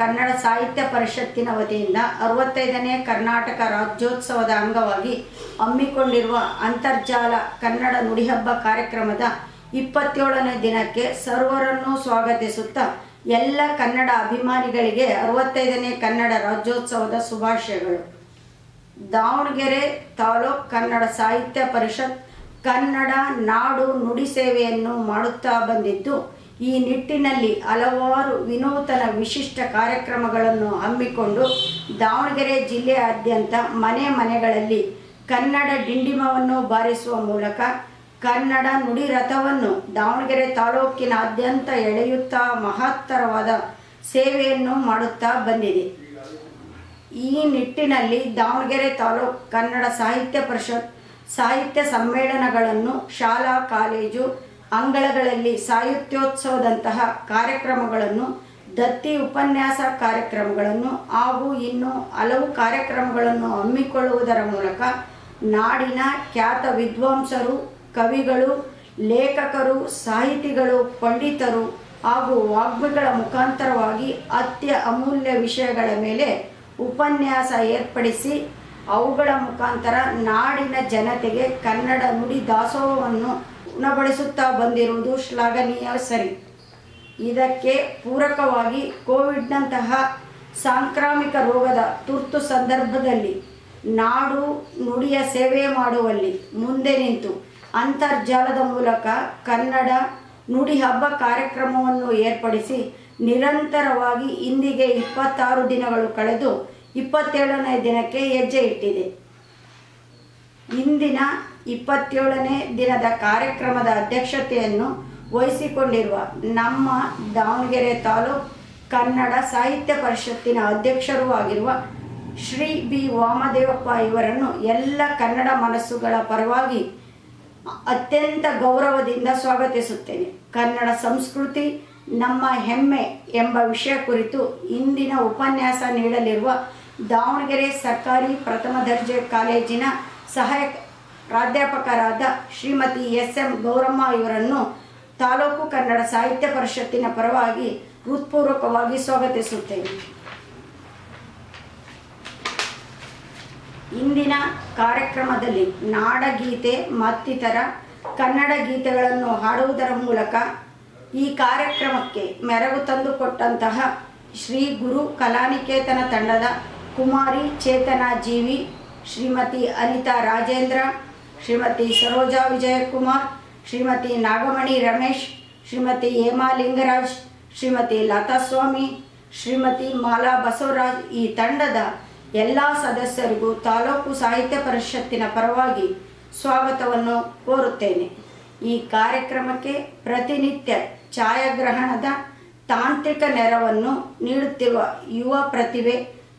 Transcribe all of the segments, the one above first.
ಕನ್ನಡ ಸಾಹಿತ್ಯ ಪರಿಷತ್ತಿನ ವತಿಯಿಂದ 65ನೇ ಕರ್ನಾಟಕ ರಾಜ್ಯೋತ್ಸವದ ಅಂಗವಾಗಿ ಹಮ್ಮಿಕೊಂಡಿರುವ ಅಂತರ್ಜಾಲ ಕನ್ನಡ ನುಡಿಹಬ್ಬ ಕಾರ್ಯಕ್ರಮದ 27ನೇ ದಿನಕ್ಕೆ ಸರ್ವರನ್ನು ಸ್ವಾಗತಿಸುತ್ತಾ ಎಲ್ಲ ಕನ್ನಡ ಅಭಿಮಾನಿಗಳಿಗೆ 65ನೇ ಕನ್ನಡ ರಾಜ್ಯೋತ್ಸವದ ಶುಭಾಶಯಗಳು. ದಾವಣಗೆರೆ ತಾಲೂಕು ಕನ್ನಡ ಸಾಹಿತ್ಯ ಪರಿಷತ್ ಕನ್ನಡ ನಾಡು ನುಡಿ ಸೇವೆಯನ್ನು ಮಾಡುತ್ತಾ ಬಂದಿದ್ದು, ಈ ನಿಟ್ಟಿನಲ್ಲಿ ಹಲವಾರು ವಿನೂತನ ವಿಶಿಷ್ಟ ಕಾರ್ಯಕ್ರಮಗಳನ್ನು ಹಮ್ಮಿಕೊಂಡು ದಾವಣಗೆರೆ ಜಿಲ್ಲೆಯಾದ್ಯಂತ ಮನೆ ಮನೆಗಳಲ್ಲಿ ಕನ್ನಡ ಡಿಂಡಿಮವನ್ನು ಬಾರಿಸುವ ಮೂಲಕ ಕನ್ನಡ ನುಡಿ ರಥವನ್ನು ದಾವಣಗೆರೆ ತಾಲೂಕಿನಾದ್ಯಂತ ಎಳೆಯುತ್ತಾ ಮಹತ್ತರವಾದ ಸೇವೆಯನ್ನು ಮಾಡುತ್ತಾ ಬಂದಿದೆ. ಈ ನಿಟ್ಟಿನಲ್ಲಿ ದಾವಣಗೆರೆ ತಾಲೂಕು ಕನ್ನಡ ಸಾಹಿತ್ಯ ಪರಿಷತ್ ಸಾಹಿತ್ಯ ಸಮ್ಮೇಳನಗಳನ್ನು ಶಾಲಾ ಕಾಲೇಜು ಅಂಗಳಗಳಲ್ಲಿ ಸಾಹಿತ್ಯೋತ್ಸವದಂತಹ ಕಾರ್ಯಕ್ರಮಗಳನ್ನು, ದತ್ತಿ ಉಪನ್ಯಾಸ ಕಾರ್ಯಕ್ರಮಗಳನ್ನು ಹಾಗೂ ಇನ್ನೂ ಹಲವು ಕಾರ್ಯಕ್ರಮಗಳನ್ನು ಹಮ್ಮಿಕೊಳ್ಳುವುದರ ಮೂಲಕ ನಾಡಿನ ಖ್ಯಾತ ವಿದ್ವಾಂಸರು, ಕವಿಗಳು, ಲೇಖಕರು, ಸಾಹಿತಿಗಳು, ಪಂಡಿತರು ಹಾಗೂ ವಾಗ್ಮಿಗಳ ಮುಖಾಂತರವಾಗಿ ಅತ್ಯಮೂಲ್ಯ ವಿಷಯಗಳ ಮೇಲೆ ಉಪನ್ಯಾಸ ಏರ್ಪಡಿಸಿ ಅವುಗಳ ಮುಖಾಂತರ ನಾಡಿನ ಜನತೆಗೆ ಕನ್ನಡ ನುಡಿ ದಾಸೋಹವನ್ನು ಉಣಬಡಿಸುತ್ತಾ ಬಂದಿರುವುದು ಶ್ಲಾಘನೀಯ. ಸರಿ, ಇದಕ್ಕೆ ಪೂರಕವಾಗಿ ಕೋವಿಡ್ನಂತಹ ಸಾಂಕ್ರಾಮಿಕ ರೋಗದ ತುರ್ತು ಸಂದರ್ಭದಲ್ಲಿ ನಾಡು ನುಡಿಯ ಸೇವೆ ಮಾಡುವಲ್ಲಿ ಮುಂದೆ ನಿಂತು ಅಂತರ್ಜಾಲದ ಮೂಲಕ ಕನ್ನಡ ನುಡಿ ಹಬ್ಬ ಕಾರ್ಯಕ್ರಮವನ್ನು ಏರ್ಪಡಿಸಿ ನಿರಂತರವಾಗಿ ಇಂದಿಗೆ 26 ದಿನಗಳು ಕಳೆದು 27ನೇ ದಿನಕ್ಕೆ ಹೆಜ್ಜೆ ಇಟ್ಟಿದೆ. ಇಂದಿನ 27ನೇ ದಿನದ ಕಾರ್ಯಕ್ರಮದ ಅಧ್ಯಕ್ಷತೆಯನ್ನು ವಹಿಸಿಕೊಂಡಿರುವ ನಮ್ಮ ದಾವಣಗೆರೆ ತಾಲೂಕು ಕನ್ನಡ ಸಾಹಿತ್ಯ ಪರಿಷತ್ತಿನ ಅಧ್ಯಕ್ಷರೂ ಆಗಿರುವ ಶ್ರೀ ಬಿ ವಾಮದೇವಪ್ಪ ಇವರನ್ನು ಎಲ್ಲ ಕನ್ನಡ ಮನಸ್ಸುಗಳ ಪರವಾಗಿ ಅತ್ಯಂತ ಗೌರವದಿಂದ ಸ್ವಾಗತಿಸುತ್ತೇನೆ. ಕನ್ನಡ ಸಂಸ್ಕೃತಿ ನಮ್ಮ ಹೆಮ್ಮೆ ಎಂಬ ವಿಷಯ ಕುರಿತು ಇಂದಿನ ಉಪನ್ಯಾಸ ನೀಡಲಿರುವ ದಾವಣಗೆರೆ ಸರ್ಕಾರಿ ಪ್ರಥಮ ದರ್ಜೆ ಕಾಲೇಜಿನ ಸಹಾಯಕ ಪ್ರಾಧ್ಯಾಪಕರಾದ ಶ್ರೀಮತಿ ಎಸ್.ಎಂ. ಗೌರಮ್ಮ ಇವರನ್ನು ತಾಲೂಕು ಕನ್ನಡ ಸಾಹಿತ್ಯ ಪರಿಷತ್ತಿನ ಪರವಾಗಿ ಹೃತ್ಪೂರ್ವಕವಾಗಿ ಸ್ವಾಗತಿಸುತ್ತೇನೆ. ಇಂದಿನ ಕಾರ್ಯಕ್ರಮದಲ್ಲಿ ನಾಡಗೀತೆ ಮತ್ತಿತರ ಕನ್ನಡ ಗೀತೆಗಳನ್ನು ಹಾಡುವುದರ ಮೂಲಕ ಈ ಕಾರ್ಯಕ್ರಮಕ್ಕೆ ಮೆರಗು ತಂದುಕೊಟ್ಟಂತಹ ಶ್ರೀ ಗುರು ಕಲಾನಿಕೇತನ ತಂಡದ ಕುಮಾರಿ ಚೇತನಾ ಜೀವಿ, ಶ್ರೀಮತಿ ಅನಿತಾ ರಾಜೇಂದ್ರ, ಶ್ರೀಮತಿ ಸರೋಜಾ ವಿಜಯಕುಮಾರ್, ಶ್ರೀಮತಿ ನಾಗಮಣಿ ರಮೇಶ್, ಶ್ರೀಮತಿ ಹೇಮಾ ಲಿಂಗರಾಜ್, ಶ್ರೀಮತಿ ಲತಾಸ್ವಾಮಿ, ಶ್ರೀಮತಿ ಮಾಲಾ ಬಸವರಾಜ್ ಈ ತಂಡದ ಎಲ್ಲ ಸದಸ್ಯರಿಗೂ ತಾಲೂಕು ಸಾಹಿತ್ಯ ಪರಿಷತ್ತಿನ ಪರವಾಗಿ ಸ್ವಾಗತವನ್ನು ಕೋರುತ್ತೇನೆ. ಈ ಕಾರ್ಯಕ್ರಮಕ್ಕೆ ಪ್ರತಿನಿತ್ಯ ಛಾಯಾಗ್ರಹಣದ ತಾಂತ್ರಿಕ ನೆರವನ್ನು ನೀಡುತ್ತಿರುವ ಯುವ ಪ್ರತಿಭೆ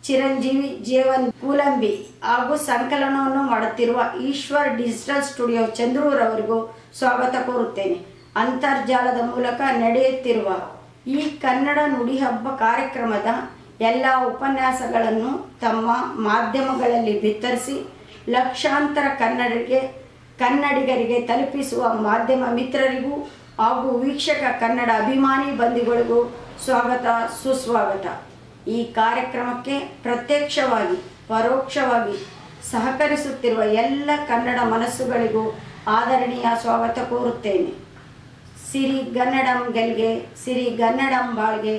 ಚಿರಂಜೀವಿ ಜೇವನ್ ಕೂಲಂಬಿ ಹಾಗೂ ಸಂಕಲನವನ್ನು ಮಾಡುತ್ತಿರುವ ಈಶ್ವರ್ ಡಿಜಿಟಲ್ ಸ್ಟುಡಿಯೋ ಚಂದ್ರೂರವರಿಗೂ ಸ್ವಾಗತ ಕೋರುತ್ತೇನೆ. ಅಂತರ್ಜಾಲದ ಮೂಲಕ ನಡೆಯುತ್ತಿರುವ ಈ ಕನ್ನಡ ನುಡಿ ಹಬ್ಬ ಕಾರ್ಯಕ್ರಮದ ಎಲ್ಲ ಉಪನ್ಯಾಸಗಳನ್ನು ತಮ್ಮ ಮಾಧ್ಯಮಗಳಲ್ಲಿ ಬಿತ್ತರಿಸಿ ಲಕ್ಷಾಂತರ ಕನ್ನಡಿಗರಿಗೆ ತಲುಪಿಸುವ ಮಾಧ್ಯಮ ಮಿತ್ರರಿಗೂ ಹಾಗೂ ವೀಕ್ಷಕ ಕನ್ನಡ ಅಭಿಮಾನಿ ಬಂಧುಗಳಿಗೂ ಸ್ವಾಗತ ಸುಸ್ವಾಗತ. ಈ ಕಾರ್ಯಕ್ರಮಕ್ಕೆ ಪ್ರತ್ಯಕ್ಷವಾಗಿ ಪರೋಕ್ಷವಾಗಿ ಸಹಕರಿಸುತ್ತಿರುವ ಎಲ್ಲ ಕನ್ನಡ ಮನಸ್ಸುಗಳಿಗೂ ಆದರಣೀಯ ಸ್ವಾಗತ ಕೋರುತ್ತೇನೆ. ಸಿರಿ ಗನ್ನಡಂ ಗೆಲ್ಗೆ, ಸಿರಿ ಗನ್ನಡಂ ಬಾಳ್ಗೆ,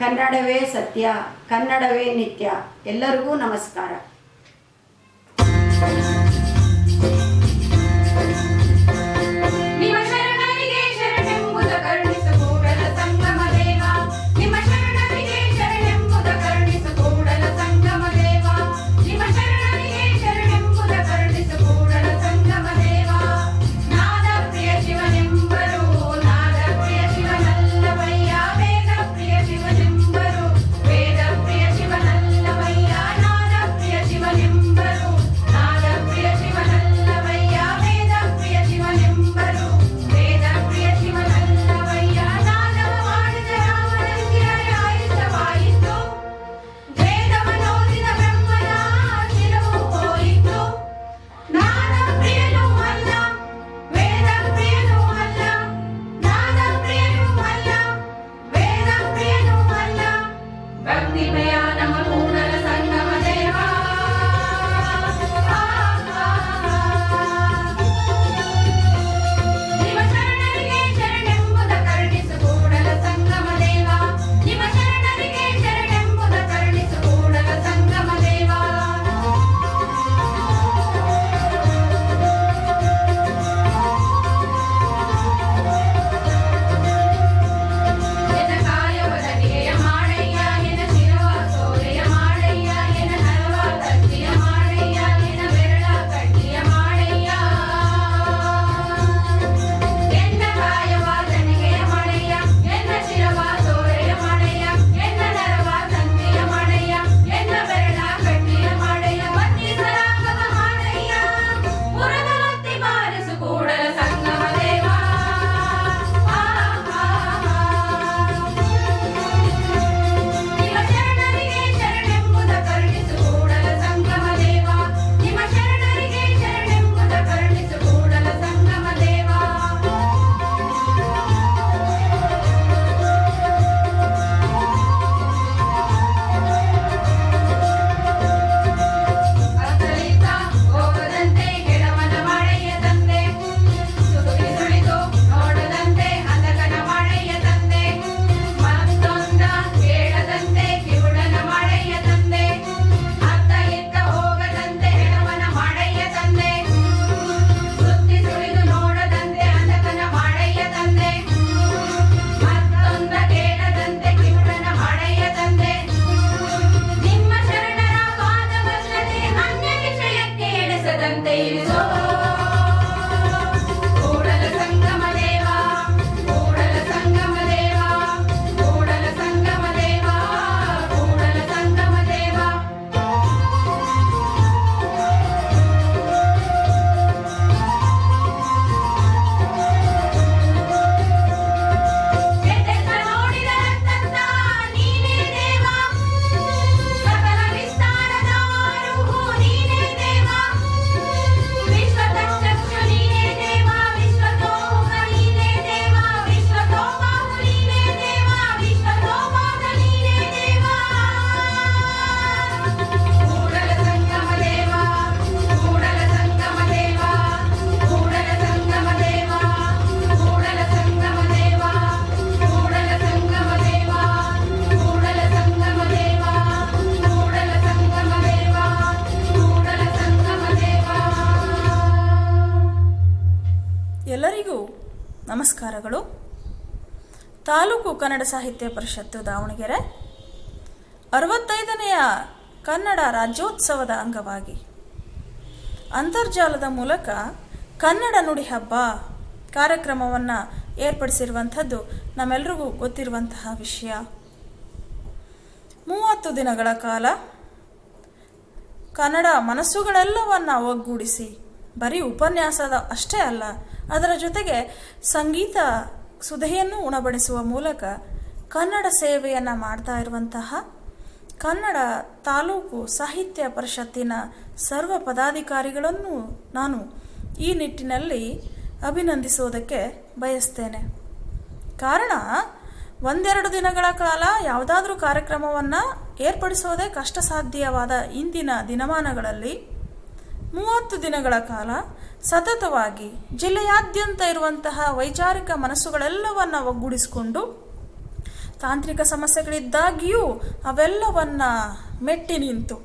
ಕನ್ನಡವೇ ಸತ್ಯ, ಕನ್ನಡವೇ ನಿತ್ಯ. ಎಲ್ಲರಿಗೂ ನಮಸ್ಕಾರ. ನಮಸ್ಕಾರಗಳು. ತಾಲೂಕು ಕನ್ನಡ ಸಾಹಿತ್ಯ ಪರಿಷತ್ತು ದಾವಣಗೆರೆ 65ನೆಯ ಕನ್ನಡ ರಾಜ್ಯೋತ್ಸವದ ಅಂಗವಾಗಿ ಅಂತರ್ಜಾಲದ ಮೂಲಕ ಕನ್ನಡ ನುಡಿ ಹಬ್ಬ ಕಾರ್ಯಕ್ರಮವನ್ನು ಏರ್ಪಡಿಸಿರುವಂಥದ್ದು ನಮ್ಮೆಲ್ಲರಿಗೂ ಗೊತ್ತಿರುವಂತಹ ವಿಷಯ. 30 ದಿನಗಳ ಕಾಲ ಕನ್ನಡ ಮನಸ್ಸುಗಳೆಲ್ಲವನ್ನು ಒಗ್ಗೂಡಿಸಿ ಬರೀ ಉಪನ್ಯಾಸದ ಅಷ್ಟೇ ಅಲ್ಲ, ಅದರ ಜೊತೆಗೆ ಸಂಗೀತ ಸುಧೆಯನ್ನು ಉಣಬಡಿಸುವ ಮೂಲಕ ಕನ್ನಡ ಸೇವೆಯನ್ನು ಮಾಡ್ತಾ ಇರುವಂತಹ ಕನ್ನಡ ತಾಲೂಕು ಸಾಹಿತ್ಯ ಪರಿಷತ್ತಿನ ಸರ್ವ ಪದಾಧಿಕಾರಿಗಳನ್ನು ನಾನು ಈ ನಿಟ್ಟಿನಲ್ಲಿ ಅಭಿನಂದಿಸೋದಕ್ಕೆ ಬಯಸ್ತೇನೆ. ಕಾರಣ, 1-2 ದಿನಗಳ ಕಾಲ ಯಾವುದಾದ್ರೂ ಕಾರ್ಯಕ್ರಮವನ್ನು ಏರ್ಪಡಿಸೋದೇ ಕಷ್ಟ ಸಾಧ್ಯವಾದ ಇಂದಿನ ದಿನಮಾನಗಳಲ್ಲಿ 30 ದಿನಗಳ ಕಾಲ ಸತತವಾಗಿ ಜಿಲ್ಲೆಯಾದ್ಯಂತ ಇರುವಂತಹ ವೈಚಾರಿಕ ಮನಸ್ಸುಗಳೆಲ್ಲವನ್ನು ಒಗ್ಗೂಡಿಸಿಕೊಂಡು ತಾಂತ್ರಿಕ ಸಮಸ್ಯೆಗಳಿದ್ದಾಗಿಯೂ ಅವೆಲ್ಲವನ್ನ ಮೆಟ್ಟಿ ನಿಂತು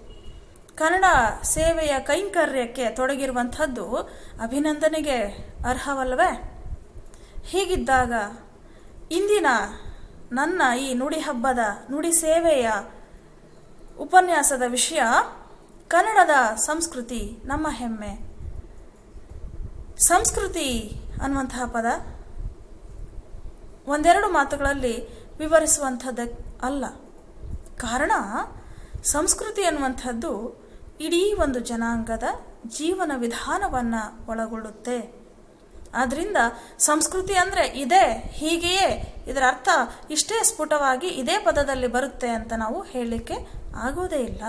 ಕನ್ನಡ ಸೇವೆಯ ಕೈಂಕರ್ಯಕ್ಕೆ ತೊಡಗಿರುವಂಥದ್ದು ಅಭಿನಂದನೆಗೆ ಅರ್ಹವಲ್ಲವೇ? ಹೀಗಿದ್ದಾಗ ಇಂದಿನ ನನ್ನ ಈ ನುಡಿ ಹಬ್ಬದ ನುಡಿ ಸೇವೆಯ ಉಪನ್ಯಾಸದ ವಿಷಯ ಕನ್ನಡದ ಸಂಸ್ಕೃತಿ ನಮ್ಮ ಹೆಮ್ಮೆ. ಸಂಸ್ಕೃತಿ ಅನ್ನುವಂತಹ ಪದ 1-2 ಮಾತುಗಳಲ್ಲಿ ವಿವರಿಸುವಂಥದ್ದು ಅಲ್ಲ. ಕಾರಣ, ಸಂಸ್ಕೃತಿ ಅನ್ನುವಂಥದ್ದು ಇಡೀ ಒಂದು ಜನಾಂಗದ ಜೀವನ ವಿಧಾನವನ್ನು ಒಳಗೊಳ್ಳುತ್ತೆ. ಆದ್ದರಿಂದ ಸಂಸ್ಕೃತಿ ಅಂದರೆ ಇದೇ, ಹೀಗೆಯೇ, ಇದರ ಅರ್ಥ ಇಷ್ಟೇ ಸ್ಫುಟವಾಗಿ ಇದೇ ಪದದಲ್ಲಿ ಬರುತ್ತೆ ಅಂತ ನಾವು ಹೇಳಲಿಕ್ಕೆ ಆಗೋದೇ ಇಲ್ಲ.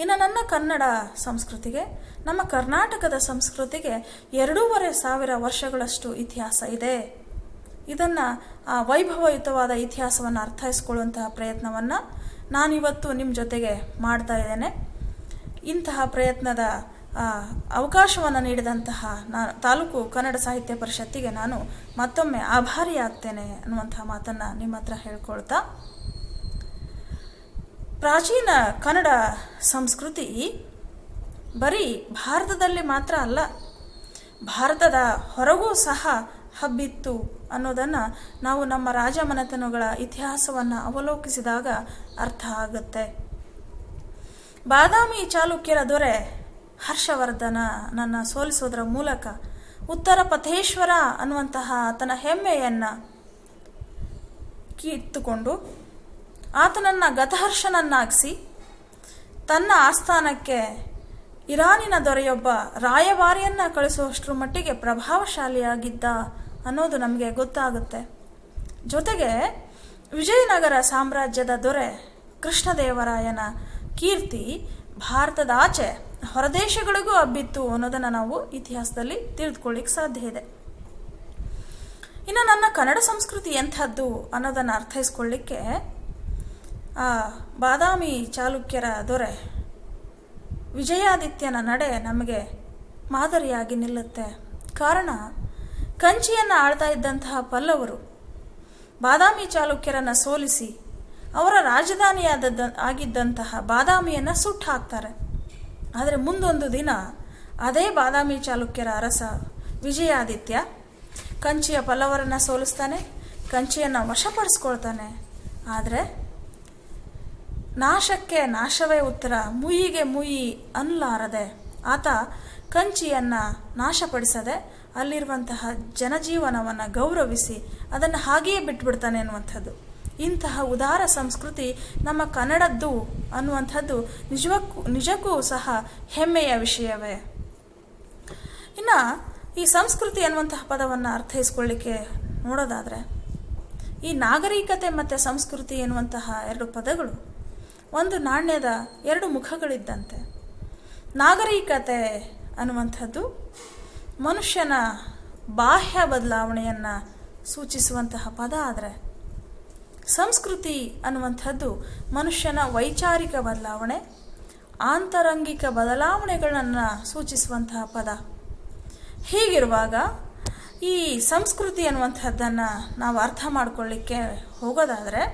ಇನ್ನು ನನ್ನ ಕನ್ನಡ ಸಂಸ್ಕೃತಿಗೆ, ನಮ್ಮ ಕರ್ನಾಟಕದ ಸಂಸ್ಕೃತಿಗೆ 2,500 ವರ್ಷಗಳಷ್ಟು ಇತಿಹಾಸ ಇದೆ. ಇದನ್ನು ಆ ವೈಭವಯುತವಾದ ಇತಿಹಾಸವನ್ನು ಅರ್ಥೈಸ್ಕೊಳ್ಳುವಂತಹ ಪ್ರಯತ್ನವನ್ನು ನಾನಿವತ್ತು ನಿಮ್ಮ ಜೊತೆಗೆ ಮಾಡ್ತಾ ಇದ್ದೇನೆ. ಇಂತಹ ಪ್ರಯತ್ನದ ಅವಕಾಶವನ್ನು ನೀಡಿದಂತಹ ತಾಲೂಕು ಕನ್ನಡ ಸಾಹಿತ್ಯ ಪರಿಷತ್ತಿಗೆ ನಾನು ಮತ್ತೊಮ್ಮೆ ಆಭಾರಿಯಾಗ್ತೇನೆ ಅನ್ನುವಂತಹ ಮಾತನ್ನು ನಿಮ್ಮ ಹತ್ರ ಹೇಳ್ಕೊಳ್ತಾ, ಪ್ರಾಚೀನ ಕನ್ನಡ ಸಂಸ್ಕೃತಿ ಬರೀ ಭಾರತದಲ್ಲಿ ಮಾತ್ರ ಅಲ್ಲ, ಭಾರತದ ಹೊರಗೂ ಸಹ ಹಬ್ಬಿತ್ತು ಅನ್ನೋದನ್ನು ನಾವು ನಮ್ಮ ರಾಜಮನೆತನಗಳ ಇತಿಹಾಸವನ್ನು ಅವಲೋಕಿಸಿದಾಗ ಅರ್ಥ ಆಗುತ್ತೆ. ಬಾದಾಮಿ ಚಾಲುಕ್ಯರ ದೊರೆ ಹರ್ಷವರ್ಧನನನ್ನು ಸೋಲಿಸೋದರ ಮೂಲಕ ಉತ್ತರ ಪಥೇಶ್ವರ ಅನ್ನುವಂತಹ ಆತನ ಹೆಮ್ಮೆಯನ್ನು ಕಿತ್ತುಕೊಂಡು ಆತನನ್ನು ಗತಹರ್ಷನನ್ನಾಗಿಸಿ ತನ್ನ ಆಸ್ಥಾನಕ್ಕೆ ಇರಾನಿನ ದೊರೆಯೊಬ್ಬ ರಾಯಭಾರಿಯನ್ನು ಕಳಿಸುವಷ್ಟರ ಮಟ್ಟಿಗೆ ಪ್ರಭಾವಶಾಲಿಯಾಗಿದ್ದ ಅನ್ನೋದು ನಮಗೆ ಗೊತ್ತಾಗುತ್ತೆ. ಜೊತೆಗೆ ವಿಜಯನಗರ ಸಾಮ್ರಾಜ್ಯದ ದೊರೆ ಕೃಷ್ಣದೇವರಾಯನ ಕೀರ್ತಿ ಭಾರತದ ಆಚೆ ಹೊರದೇಶಗಳಿಗೂ ಹಬ್ಬಿತ್ತು ಅನ್ನೋದನ್ನು ನಾವು ಇತಿಹಾಸದಲ್ಲಿ ತಿಳಿದುಕೊಳ್ಳಿಕ್ಕೆ ಸಾಧ್ಯ ಇದೆ. ಇನ್ನು ನನ್ನ ಕನ್ನಡ ಸಂಸ್ಕೃತಿ ಎಂಥದ್ದು ಅನ್ನೋದನ್ನು ಅರ್ಥೈಸ್ಕೊಳ್ಳಿಕ್ಕೆ ಬಾದಾಮಿ ಚಾಲುಕ್ಯರ ದೊರೆ ವಿಜಯಾದಿತ್ಯನ ನಡೆ ನಮಗೆ ಮಾದರಿಯಾಗಿ ನಿಲ್ಲುತ್ತೆ. ಕಾರಣ, ಕಂಚಿಯನ್ನು ಆಳ್ತಾ ಇದ್ದಂತಹ ಪಲ್ಲವರು ಬಾದಾಮಿ ಚಾಲುಕ್ಯರನ್ನು ಸೋಲಿಸಿ ಅವರ ಆಗಿದ್ದಂತಹ ಬಾದಾಮಿಯನ್ನು ಸುಟ್ಟು ಹಾಕ್ತಾರೆ. ಆದರೆ ಮುಂದೊಂದು ದಿನ ಅದೇ ಬಾದಾಮಿ ಚಾಲುಕ್ಯರ ಅರಸ ವಿಜಯಾದಿತ್ಯ ಕಂಚಿಯ ಪಲ್ಲವರನ್ನು ಸೋಲಿಸ್ತಾನೆ, ಕಂಚಿಯನ್ನು ವಶಪಡಿಸ್ಕೊಳ್ತಾನೆ. ಆದರೆ ನಾಶಕ್ಕೆ ನಾಶವೇ ಉತ್ತರ, ಮುಯಿಗೆ ಮುಯಿ ಅನ್ನಲಾರದೆ ಆತ ಕಂಚಿಯನ್ನು ನಾಶಪಡಿಸದೆ ಅಲ್ಲಿರುವಂತಹ ಜನಜೀವನವನ್ನು ಗೌರವಿಸಿ ಅದನ್ನು ಹಾಗೆಯೇ ಬಿಟ್ಬಿಡ್ತಾನೆ ಅನ್ನುವಂಥದ್ದು. ಇಂತಹ ಉದಾರ ಸಂಸ್ಕೃತಿ ನಮ್ಮ ಕನ್ನಡದ್ದು ಅನ್ನುವಂಥದ್ದು ನಿಜಕ್ಕೂ ಸಹ ಹೆಮ್ಮೆಯ ವಿಷಯವೇ. ಇನ್ನು ಈ ಸಂಸ್ಕೃತಿ ಅನ್ನುವಂತಹ ಪದವನ್ನು ಅರ್ಥೈಸ್ಕೊಳ್ಳಿಕ್ಕೆ ನೋಡೋದಾದರೆ, ಈ ನಾಗರಿಕತೆ ಮತ್ತು ಸಂಸ್ಕೃತಿ ಎನ್ನುವಂತಹ 2 ಪದಗಳು ಒಂದು ನಾಣ್ಯದ 2 ಮುಖಗಳಿದ್ದಂತೆ. ನಾಗರಿಕತೆ ಅನ್ನುವಂಥದ್ದು ಮನುಷ್ಯನ ಬಾಹ್ಯ ಬದಲಾವಣೆಯನ್ನು ಸೂಚಿಸುವಂತಹ ಪದ ಆದರೆ, ಸಂಸ್ಕೃತಿ ಅನ್ನುವಂಥದ್ದು ಮನುಷ್ಯನ ವೈಚಾರಿಕ ಬದಲಾವಣೆ, ಆಂತರಂಗಿಕ ಬದಲಾವಣೆಗಳನ್ನು ಸೂಚಿಸುವಂತಹ ಪದ. ಹೀಗಿರುವಾಗ ಈ ಸಂಸ್ಕೃತಿ ಅನ್ನುವಂಥದ್ದನ್ನು ನಾವು ಅರ್ಥ ಮಾಡಿಕೊಳ್ಳಿಕ್ಕೆ ಹೋಗೋದಾದರೆ,